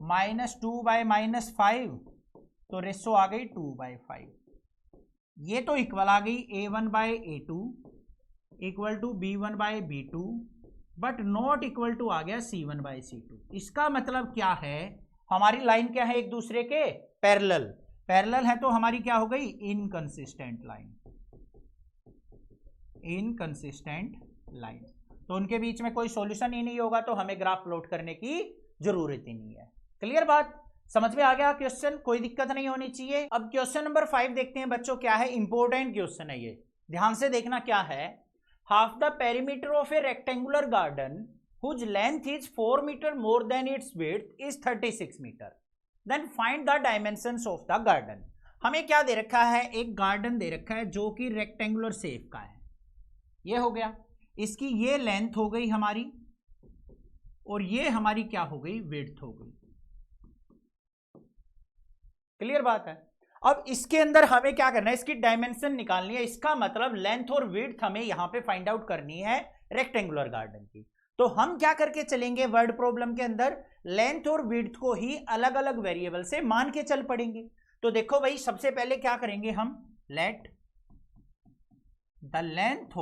-2 बाय -5, तो रेशो आ गई 2/5। ये तो इक्वल आ गई a1 by a2 equal to b1 by b2, but not equal to आ गया c1 बाय c2। इसका मतलब क्या है, हमारी लाइन क्या है एक दूसरे के पैरेलल, पैरेलल है तो हमारी क्या हो गई इनकंसिस्टेंट लाइन, इनकंसिस्टेंट लाइन। तो उनके बीच में कोई सॉल्यूशन ही नहीं होगा, तो हमें ग्राफ प्लॉट करने की जरूरत ही नहीं है। क्लियर बात, समझ में आ गया क्वेश्चन, कोई दिक्कत नहीं होनी चाहिए। अब क्वेश्चन नंबर 5 देखते हैं बच्चों, क्या है, इंपॉर्टेंट क्वेश्चन है ये, ध्यान से देखना क्या है। Half the perimeter of A rectangular garden whose length is 4 meter more than its width is 36 meter, then find the dimensions of the garden। हमें क्या दे रखा है, एक गार्डन दे रखा है जो कि रेक्टेंगुलर शेप का है, ये हो गया, इसकी ये लेंथ हो गई हमारी और ये हमारी क्या हो गई विड्थ हो गई। क्लियर बात है। अब इसके अंदर हमें क्या करना है, इसकी डायमेंशन निकालनी है, इसका मतलब लेंथ और विड्थ हमें यहां पे फाइंड आउट करनी है रेक्टेंगुलर गार्डन की। तो हम क्या करके चलेंगे वर्ड प्रॉब्लम के अंदर, लेंथ और विड्थ को ही अलग अलग वेरिएबल से मान के चल पड़ेंगे। तो देखो भाई सबसे पहले क्या करेंगे हम, let the length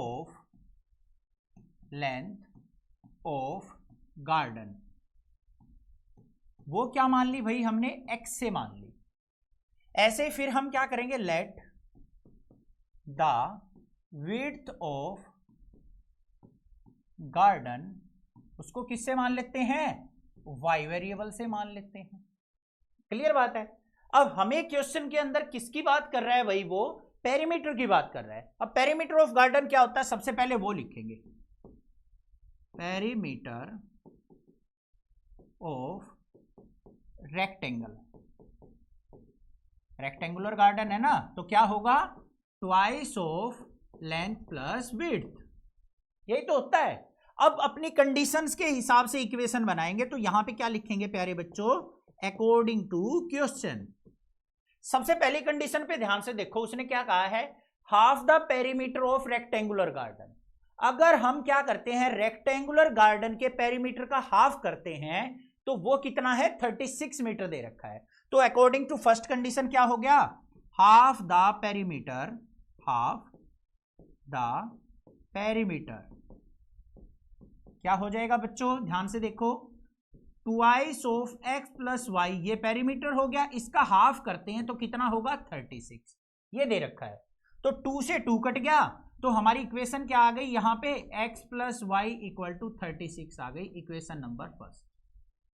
of garden, वो क्या मान ली भाई हमने, x से मान ली। ऐसे फिर हम क्या करेंगे, let the width of garden, उसको किससे मान लेते हैं, y वेरिएबल से मान लेते हैं। क्लियर बात है। अब हमें क्वेश्चन के अंदर किसकी बात कर रहा है भाई, वो पेरीमीटर की बात कर रहा है। अब पेरीमीटर ऑफ गार्डन क्या होता है, सबसे पहले वो लिखेंगे, perimeter of rectangle, rectangular garden है ना, तो क्या होगा, twice of length plus width, यही तो होता है। अब अपनी कंडीशंस के हिसाब से इक्वेशन बनाएंगे, तो यहां पे क्या लिखेंगे प्यारे बच्चों, अकॉर्डिंग टू क्वेश्चन। सबसे पहली कंडीशन पे ध्यान से देखो, उसने क्या कहा है, half the perimeter of rectangular garden. अगर हम क्या करते हैं, रेक्टेंगुलर गार्डन के पेरीमीटर का हाफ करते हैं तो वो कितना है, 36 मीटर दे रखा है। तो अकॉर्डिंग टू फर्स्ट कंडीशन क्या हो गया, half the perimeter, half the perimeter क्या हो जाएगा बच्चों, ध्यान से देखो, twice of X plus Y, ये पेरीमीटर हो गया, इसका हाफ करते हैं तो कितना होगा 36, ये दे रखा है। तो 2 से 2 कट गया, तो हमारी इक्वेशन क्या आ गई यहां पे, x plus Y equal to 36 आ गई। इक्वेशन नंबर फर्स्ट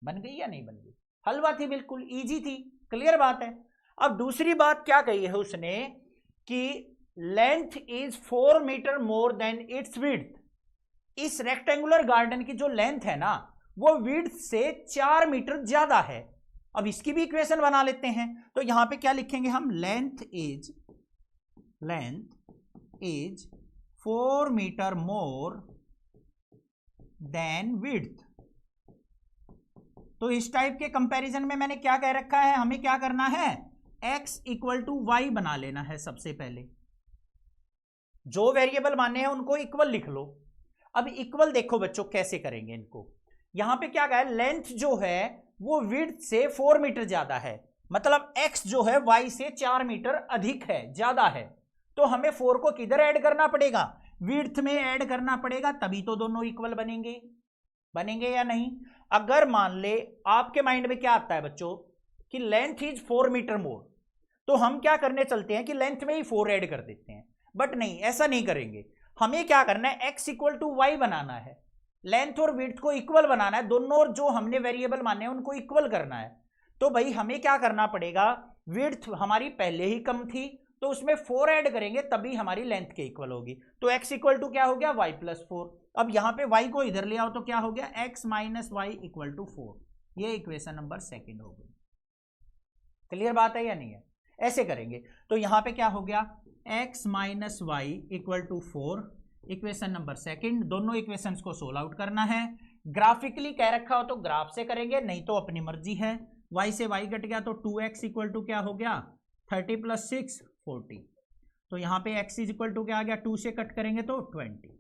बन गई या नहीं बन गई, हलवा थी, बिल्कुल इजी थी। क्लियर बात है। अब दूसरी बात क्या कही है उसने, कि length is 4 metre more than its width. इस रेक्टेंगुलर गार्डन की जो लेंथ है ना, वो विड्थ से 4 मीटर ज्यादा है। अब इसकी भी इक्वेशन बना लेते हैं, तो यहां पे क्या लिखेंगे हम, length is 4 metre more than width. तो इस टाइप के कंपैरिजन में मैंने क्या कह रखा है, हमें क्या करना है, x इक्वल टू वाई बना लेना है। सबसे पहले जो वेरिएबल माने हैं उनको इक्वल लिख लो। अब इक्वल देखो बच्चों कैसे करेंगे इनको, यहां पे क्या कहा, लेंथ जो है वो विड्थ से 4 मीटर ज्यादा है, मतलब x जो है y से 4 मीटर अधिक है, ज्यादा है। तो हमें 4 को किधर ऐड करना पड़ेगा, विड्थ में ऐड करना पड़ेगा, तभी तो दोनों इक्वल बनेंगे या नहीं। अगर मान ले आपके माइंड में क्या आता है बच्चों, कि लेंथ इज 4 मीटर मोर, तो हम क्या करने चलते हैं कि लेंथ में ही 4 ऐड कर देते हैं, बट नहीं, ऐसा नहीं करेंगे। हमें क्या करना है, एक्स इक्वल टू वाई बनाना है, लेंथ और विड्थ को इक्वल बनाना है, दोनों और जो हमने वेरिएबल माने हैं उनको इक्वल करना है। तो भाई हमें क्या करना पड़ेगा, विड्थ हमारी पहले ही कम थी तो उसमें 4 ऐड करेंगे तभी हमारी लेंथ के इक्वल होगी। तो x इक्वल टू क्या हो गया, y प्लस 4। अब यहां पे y को इधर ले आओ तो क्या हो गया, x minus Y equal to 4। ये इक्वेशन नंबर सेकंड हो गई। क्लियर बात है या नहीं है? ऐसे करेंगे तो यहां पे क्या हो गया, x minus Y equal to 4, equation number second. दोनों इक्वेशंस को सोल्व आउट करना है। ग्राफिकली कह रखा हो तो ग्राफ से करेंगे, नहीं तो अपनी मर्जी है। y से y कट गया तो 2x इक्वल टू क्या हो गया, 30 प्लस 6 40। तो यहां पे x इज इक्वल टू क्या आ गया, 2 से कट करेंगे तो 20।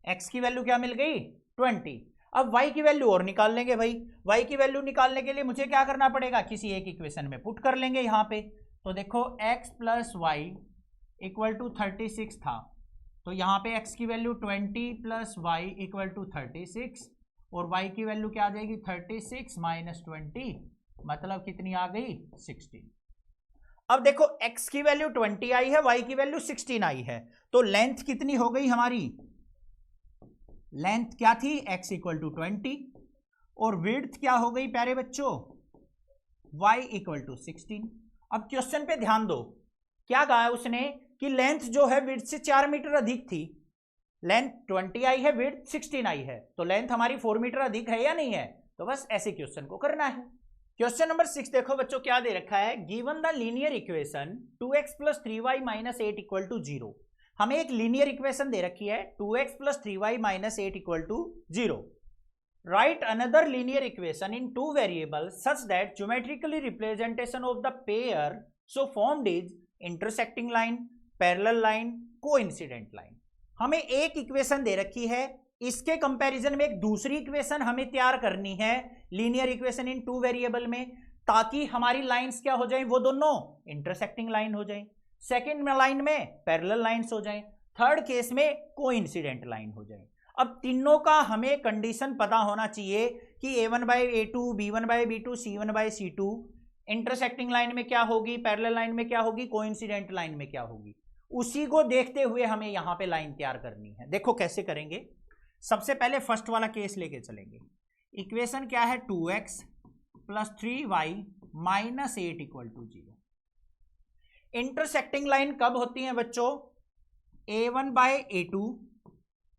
x की वैल्यू क्या मिल गई, 20। अब y की वैल्यू और निकाल लेंगे भाई। y की वैल्यू निकालने के लिए मुझे क्या करना पड़ेगा, किसी एक इक्वेशन में पुट कर लेंगे यहां पे। तो देखो x plus Y equal to 36 था, तो यहां पे x की value 20 plus Y equal to 36 और y की वैल्यू क्या आ जाएगी, 36 माइनस 20, मतलब कितनी आ गई, 16। अब देखो x की वैल्यू 20 आई है, y की वैल्यू 16 आई है, तो लेंथ कितनी हो गई हमारी, लेंथ क्या थी, x इक्वल टू 20 और विड्थ क्या हो गई प्यारे बच्चों, y इक्वल टू 16। अब क्वेश्चन पे ध्यान दो, क्या कहा है उसने कि लेंथ जो है विड्थ से 4 मीटर अधिक थी। लेंथ 20 आई है, विड्थ 16 आई है, तो लेंथ हमारी 4 मीटर अधिक है या नहीं है। तो बस ऐसे क्वेश्चन को करना है। क्वेश्चन नंबर 6 देखो बच्चों, क्या दे रखा है, given the linear equation 2x plus 3y minus 8 equal to 0। हमें एक लीनियर इक्वेशन दे रखी है 2x plus 3y minus 8 equal to 0। Right another linear equation in 2 variables such that geometrically representation of the pair so formed is intersecting line, parallel line, coincident line. हमें एक equation दे रखी है, इसके comparison में एक दूसरी इक्वेशन हमें तैयार करनी है लीनियर इक्वेशन इन 2 वेरिएबल में, ताकि हमारी लाइंस क्या हो जाएं, वो दोनों इंटरसेक्टिंग लाइन हो जाएं। सेकंड लाइन में पैरेलल लाइंस हो जाएं, थर्ड केस में कोइंसिडेंट लाइन हो जाएं। अब तीनों का हमें कंडीशन पता होना चाहिए कि a1 by a2, b1 by b2, c1 by c2 intersecting line में क्या होगी, पैरेलल लाइन में क्या होगी, कोइंसिडेंट लाइन में क्या होगी। उसी को देखते हुए हमें यहां पे लाइन तैयार करनी है। देखो कैसे करेंगे, सबसे पहले फर्स्ट वाला केस लेके चलेंगे। इक्वेशन क्या है, 2x plus 3y minus 8 equal to 0। Intersecting line कब होती है बच्चों, a1 by a2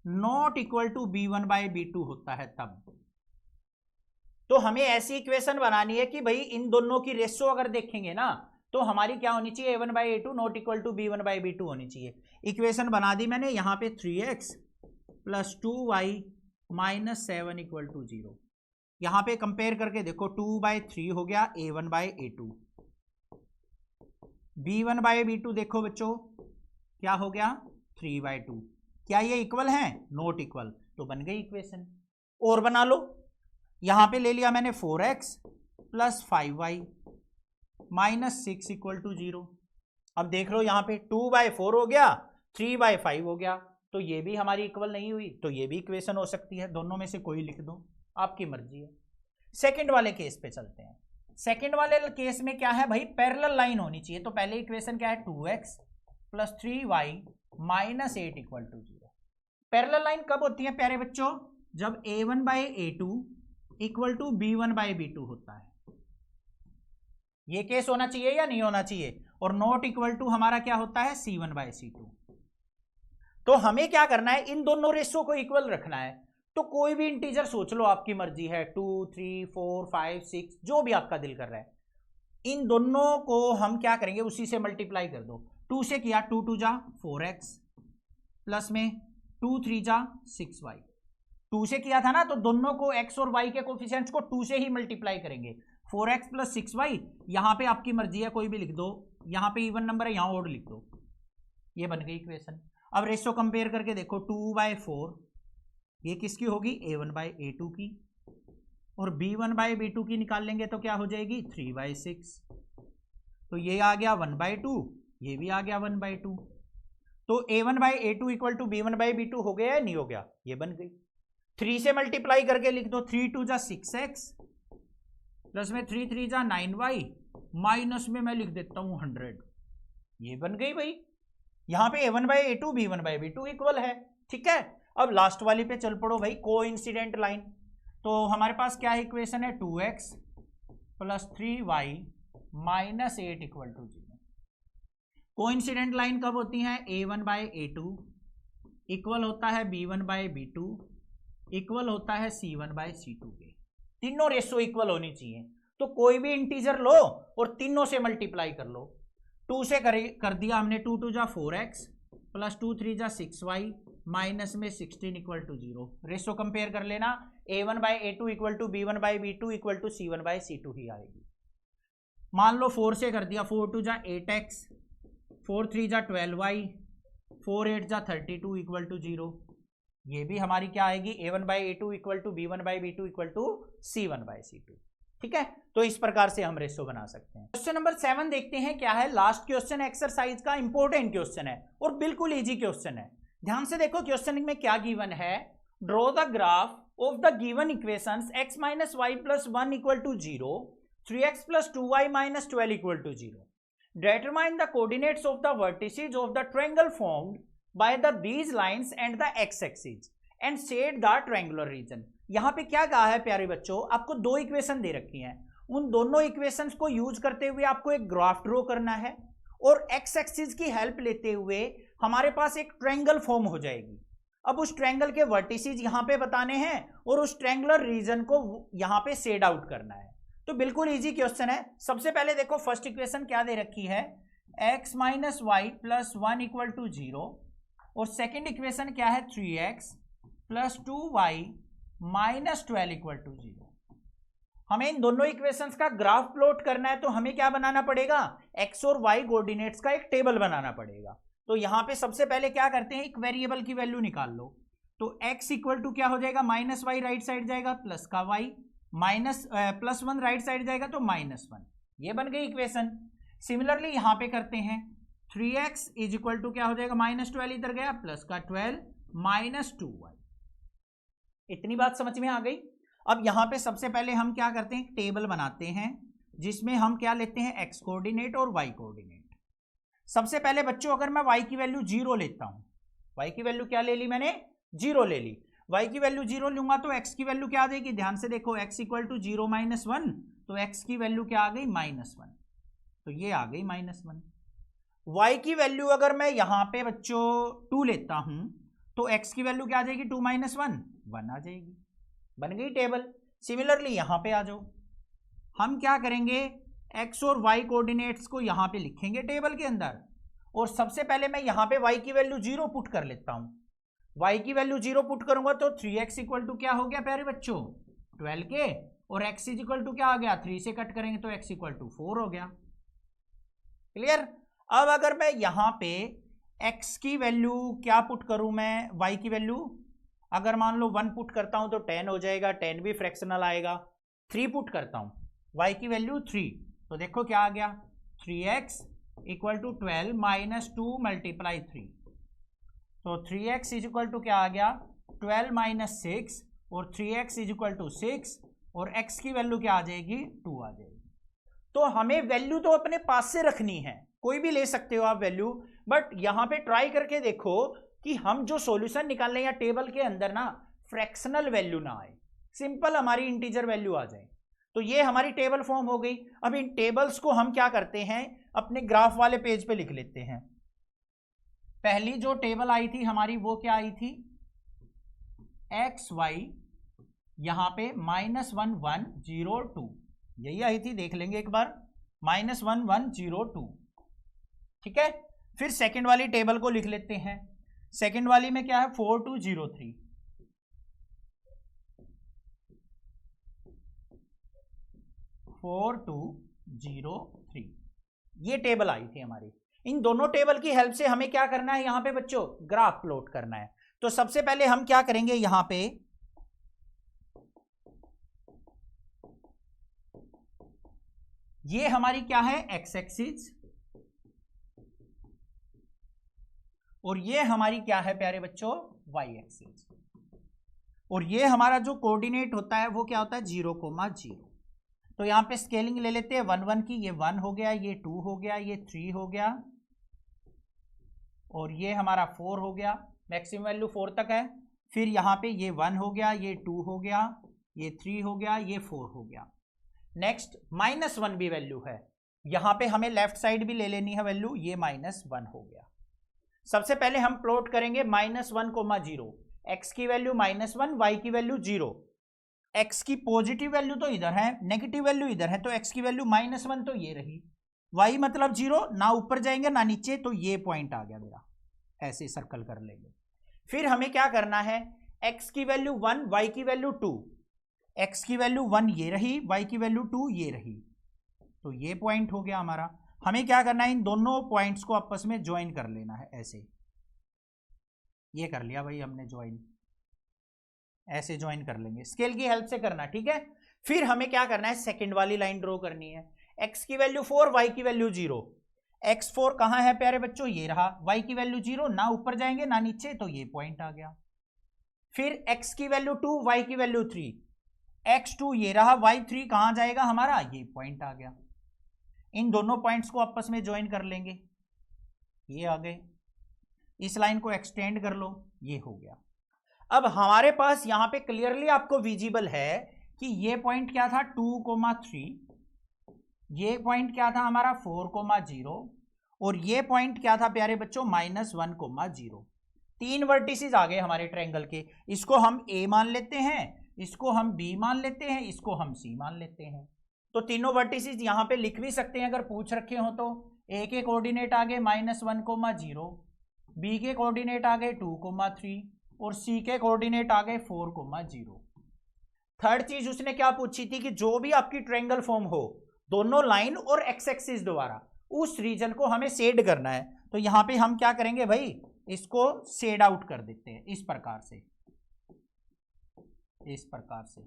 not equal to b1 by b2 होता है तब। तो हमें ऐसी इक्वेशन बनानी है कि भाई इन दोनों की रेशो अगर देखेंगे ना तो हमारी क्या होनी चाहिए, a1 by a2 not equal to b1 by b2 होनी चाहिए। इक्वेशन बना दी मैंने, यहां पे 3x plus 2y minus 7 equal to 0। यहां पे कंपेयर करके देखो, 2 बाई 3 हो गया a1 by a2, b1 by b2 देखो बच्चों क्या हो गया, 3 बाई 2। क्या ये इक्वल हैं, नॉट इक्वल, तो बन गई इक्वेशन। और बना लो, यहां पे ले लिया मैंने 4x plus 5y minus 6 equal to 0। अब देख लो यहां पे 2 बाई 4 हो गया, 3 बाई 5 हो गया, तो ये भी हमारी इक्वल नहीं हुई, तो ये भी इक्वेशन हो सकती है। दोनों में से कोई लिख दो, आपकी मर्जी है। सेकंड वाले केस पे चलते हैं। सेकंड वाले केस में क्या है भाई, पैरेलल लाइन होनी चाहिए। तो पहले इक्वेशन क्या है, 2x plus 3y minus 8 equal to 0। Parallel line कब होती है प्यारे बच्चों, जब a1 by a2 equal to b1 by b2 होता है। ये केस होना चाहिए या नहीं होना चाहिए। और नॉट इक्वल टू हमारा क्या होता है, c1 बाई c2। तो हमें क्या करना है, इन दोनों रेशो को इक्वल रखना है। तो कोई भी इंटीजर सोच लो, आपकी मर्जी है, 2, 3, 4, 5, 6, जो भी आपका दिल कर रहा है। इन दोनों को हम क्या करेंगे, उसी से मल्टीप्लाई कर दो। 2 से किया, 2 2 जा 4x प्लस में 2 3 जा 6y। 2 से किया था ना, तो दोनों को x और y के कोफिशिएंट्स को 2 से ही मल्टीप्लाई करेंगे। 4x प्लस 6y, यहां पे आपकी मर्जी है, कोई भी लिख दो। यहां पे इवन नंबर है, यहां ओड लिख दो। ये बन गई इक्वेशन। अब रेशो कंपेयर करके देखो, 2 बाई 4 ये किसकी होगी, a1 बाई a2 की, और b1 बाई b2 की निकाल लेंगे तो क्या हो जाएगी, 3 बाई 6। तो ये आ गया 1 बाई 2, ये भी आ गया 1 बाई 2। तो a1 by a2 equal to b1 by b2 हो गया या नहीं हो गया, ये बन गई। 3 से मल्टीप्लाई करके लिख दो, 3 2 जा 6x प्लस में 3 3 जा 9y माइनस में मैं लिख देता हूं 100। ये बन गई भाई, यहां पे a1/a2 b1/b2 इक्वल है। ठीक है, अब लास्ट वाली पे चल पड़ो भाई, कोइंसिडेंट लाइन। तो हमारे पास क्या इक्वेशन है, 2x + 3y - 8 = 0। कोइंसिडेंट लाइन कब होती है, a1/a2 इक्वल होता है b1/b2 इक्वल होता है c1/c2 के। तीनों रेशो इक्वल होनी चाहिए। तो कोई भी इंटीजर लो और तीनों से मल्टीप्लाई कर लो। 2 से कर दिया हमने, 2 × 2 = 4x + 2 × 3 = 6y माइनस में 16 = 0। रेशो कंपेयर कर लेना, a1/a2 = b1/b2 = c1/c2 ही आएगी। मान लो 4 से कर दिया, 4 × 2 = 8x 4 × 3 = 12y 4 × 8 = 32 = 0। ये भी हमारी क्या आएगी, a1/a2 = b1/b2 = c1/c2। ठीक है, तो इस प्रकार से हम रेशो बना सकते हैं। क्वेश्चन नंबर 7 देखते हैं क्या है। लास्ट क्वेश्चन एक्सरसाइज का इंपॉर्टेंट क्वेश्चन है और बिल्कुल इजी क्वेश्चन है। ध्यान से देखो क्वेश्चन में क्या गिवन है। Draw the graph of the given equations x - y + 1 = 0, 3x + 2y - 12 = 0. Determine the coordinates of the vertices of the triangle formed by these lines and the x-axis and shade the triangular region. यहां पे क्या कहा है प्यारे बच्चों, आपको दो equation दे रखी हैं। उन दोनों इक्वेशंस को यूज करते हुए आपको एक ग्राफ ड्रॉ करना है और एक्स एक्सिस की हेल्प लेते हुए हमारे पास एक ट्रायंगल फॉर्म हो जाएगी। अब उस ट्रायंगल के वर्टिसेस यहां पे बताने हैं और उस ट्रायंगुलर रीजन को यहां पे शेड आउट करना है। तो बिल्कुल इजी क्वेश्चन है। सबसे पहले देखो फर्स्ट इक्वेशन क्या दे रखी है, x - y + 1 = 0 और सेकेंड इक्वेशन क्या है, 3x + 2y - 12 = 0। हमें इन दोनों इक्वेशंस का ग्राफ प्लॉट करना है तो हमें क्या बनाना पड़ेगा, x और y कोऑर्डिनेट्स का एक टेबल बनाना पड़ेगा। तो यहां पे सबसे पहले क्या करते हैं, एक वेरिएबल की वैल्यू निकाल लो। तो x = क्या हो जाएगा, -y राइट साइड जाएगा, प्लस का y +1 राइट साइड जाएगा तो -1। ये बन गई इक्वेशन। सिमिलरली यहां पे करते हैं, 3x = क्या हो जाएगा, -12 इधर गया, प्लस का 12 - 2y। इतनी बात समझ में आ गई। अब यहां पे सबसे पहले हम क्या करते हैं, एक टेबल बनाते हैं जिसमें हम क्या लेते हैं, x कोऑर्डिनेट और y कोऑर्डिनेट। सबसे पहले बच्चों अगर मैं y की वैल्यू 0 लेता हूं, y की वैल्यू क्या ले ली मैंने, 0 ले ली। y की वैल्यू 0 लूंगा तो x की वैल्यू क्या आ जाएगी, ध्यान से देखो, x = 0 - 1 तो x की वैल्यू क्या आ गई, -1। तो ये आ गई -1। y की वैल्यू अगर मैं यहां पे बच्चों 2 लेता हूं तो x की वैल्यू क्या आ जाएगी, 2 - 1 1 आ जाएगी। बन गई टेबल। सिमिलरली यहां पे आ जाओ, हम क्या करेंगे, x और y कोऑर्डिनेट्स को यहां पे लिखेंगे टेबल के अंदर और सबसे पहले मैं यहां पे y की वैल्यू 0 पुट कर लेता हूं। y की वैल्यू 0 पुट करूंगा तो 3x = क्या हो गया प्यारे बच्चों, 12 के, और x = क्या आ गया, 3 से कट करेंगे तो x = 4 हो गया। क्लियर। अब अगर मैं यहां पे x की वैल्यू क्या पुट करूं, मैं y की वैल्यू अगर मान लो 1 पुट करता हूं तो 10 हो जाएगा, 10 भी फ्रैक्शनल आएगा। 3 पुट करता हूं, y की वैल्यू 3, तो देखो क्या आ गया, 3x = 12 - 2 × 3। तो 3x = क्या आ गया, 12 - 6 और 3x = 6 और x की वैल्यू क्या आ जाएगी, 2 आ जाएगी। तो हमें वैल्यू तो अपने पास से रखनी है, कोई भी ले सकते हो आप वैल्यू, बट यहां पे ट्राई करके देखो कि हम जो सॉल्यूशन निकाल रहे हैं या टेबल के अंदर ना फ्रैक्शनल वैल्यू ना आए, सिंपल हमारी इंटीजर वैल्यू आ जाए। तो ये हमारी टेबल फॉर्म हो गई। अब इन टेबल्स को हम क्या करते हैं, अपने ग्राफ वाले पेज पे लिख लेते हैं। पहली जो टेबल आई थी हमारी वो क्या आई थी, एक्स वाई यहां पे -1 1 0 2, यही आई थी, देख लेंगे एक बार, -1 1 0 2। ठीक है, फिर सेकंड वाली टेबल को लिख लेते हैं। सेकंड वाली में क्या है, 4 2 0 3, 4 2 0 3, ये टेबल आई थी हमारी। इन दोनों टेबल की हेल्प से हमें क्या करना है, यहां पे बच्चों ग्राफ प्लॉट करना है। तो सबसे पहले हम क्या करेंगे, यहां पे ये हमारी क्या है, एक्स एक्सिस, और ये हमारी क्या है प्यारे बच्चों, वाई एक्सिस, और ये हमारा जो कोऑर्डिनेट होता है वो क्या होता है, 0, 0। तो यहां पे स्केलिंग ले लेते हैं 1 1 की, ये 1 हो गया, ये 2 हो गया, ये 3 हो गया और ये हमारा 4 हो गया, मैक्सिमम वैल्यू 4 तक है। फिर यहाँ पे ये 1 हो गया, ये 2 हो गया, ये 3 हो गया, ये 4 हो गया। नेक्स्ट -1 भी वैल्यू है, यहाँ पे हमें लेफ्ट साइड भी ले लेनी है वैल्यू, ये -1 हो गया। सबसे पहले हम प्लॉट करेंगे -1, 0, x की वैल्यू -1, y की वैल्यू 0। x की पॉजिटिव वैल्यू तो इधर है, नेगेटिव वैल्यू इधर है, तो x की वैल्यू -1 तो ये रही, y मतलब 0, ना ऊपर जाएंगे ना नीचे, तो ये पॉइंट आ गया मेरा, ऐसे सर्कल कर लेंगे। फिर हमें क्या करना है, x की वैल्यू 1, y की वैल्यू 2, x की वैल्यू 1 ये रही, y की वैल्यू 2 ये रही, तो ये पॉइंट हो गया हमारा। हमें क्या करना है, इन दोनों पॉइंट्स को आपस में ज्वाइन कर लेना है, ऐसे ये कर लिया भाई हमने ज्वाइन, ऐसे ज्वाइन कर लेंगे, स्केल की हेल्प से करना, ठीक है। फिर हमें क्या करना है, सेकंड वाली लाइन ड्रॉ करनी है, x की वैल्यू 4, y की वैल्यू 0, x4 कहां है प्यारे बच्चों, ये रहा, y की वैल्यू 0, ना ऊपर जाएंगे ना नीचे, तो ये पॉइंट आ गया। फिर x की वैल्यू 2, y की वैल्यू 3, x2 ये रहा, y3 कहां जाएगा हमारा, ये पॉइंट आ गया। इन दोनों पॉइंट्स को आपस में ज्वाइन कर लेंगे, ये आ गए, इस लाइन को एक्सटेंड कर लो, ये हो गया। अब हमारे पास यहां पे क्लियरली आपको विजिबल है कि ये पॉइंट क्या था 2,3, ये पॉइंट क्या था हमारा 4,0 और ये पॉइंट क्या था प्यारे बच्चों -1,0। 3 वर्टिसेस आ गए हमारे ट्रायंगल के, इसको हम A मान लेते हैं, इसको हम B मान लेते हैं, इसको हम C मान लेते हैं। तो तीनों वर्टिसेस यहां पे लिख भी सकते हैं अगर पूछ रखे हो तो। A के कोऑर्डिनेट आ गए -1,0, B के कोऑर्डिनेट आ गए 2,3 और C के कोऑर्डिनेट आ गए 4,0। थर्ड चीज उसने क्या पूछी थी कि जो भी आपकी ट्रायंगल फॉर्म हो दोनों लाइन और एक्स एक्सिस द्वारा, उस रीजन को हमें शेड करना है। तो यहां पे हम क्या करेंगे भाई, इसको शेड आउट कर देते हैं इस प्रकार से, इस प्रकार से,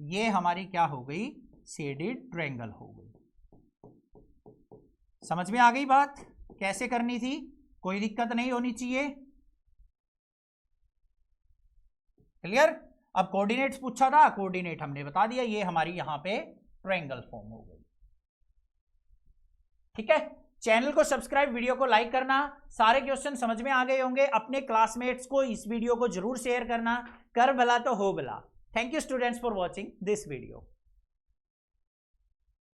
ये हमारी क्या हो गई, शेडेड ट्रायंगल हो गई। समझ में आ गई बात कैसे करनी थी, कोई दिक्कत नहीं होनी चाहिए, क्लियर। अब कोऑर्डिनेट्स पूछा था, कोऑर्डिनेट हमने बता दिया, ये हमारी यहां पे ट्रायंगल फॉर्म हो गई, ठीक है। चैनल को सब्सक्राइब, वीडियो को लाइक करना, सारे क्वेश्चन समझ में आ गए होंगे, अपने क्लासमेट्स को इस वीडियो को जरूर शेयर करना, कर भला तो हो भला। Thank you students for watching this video.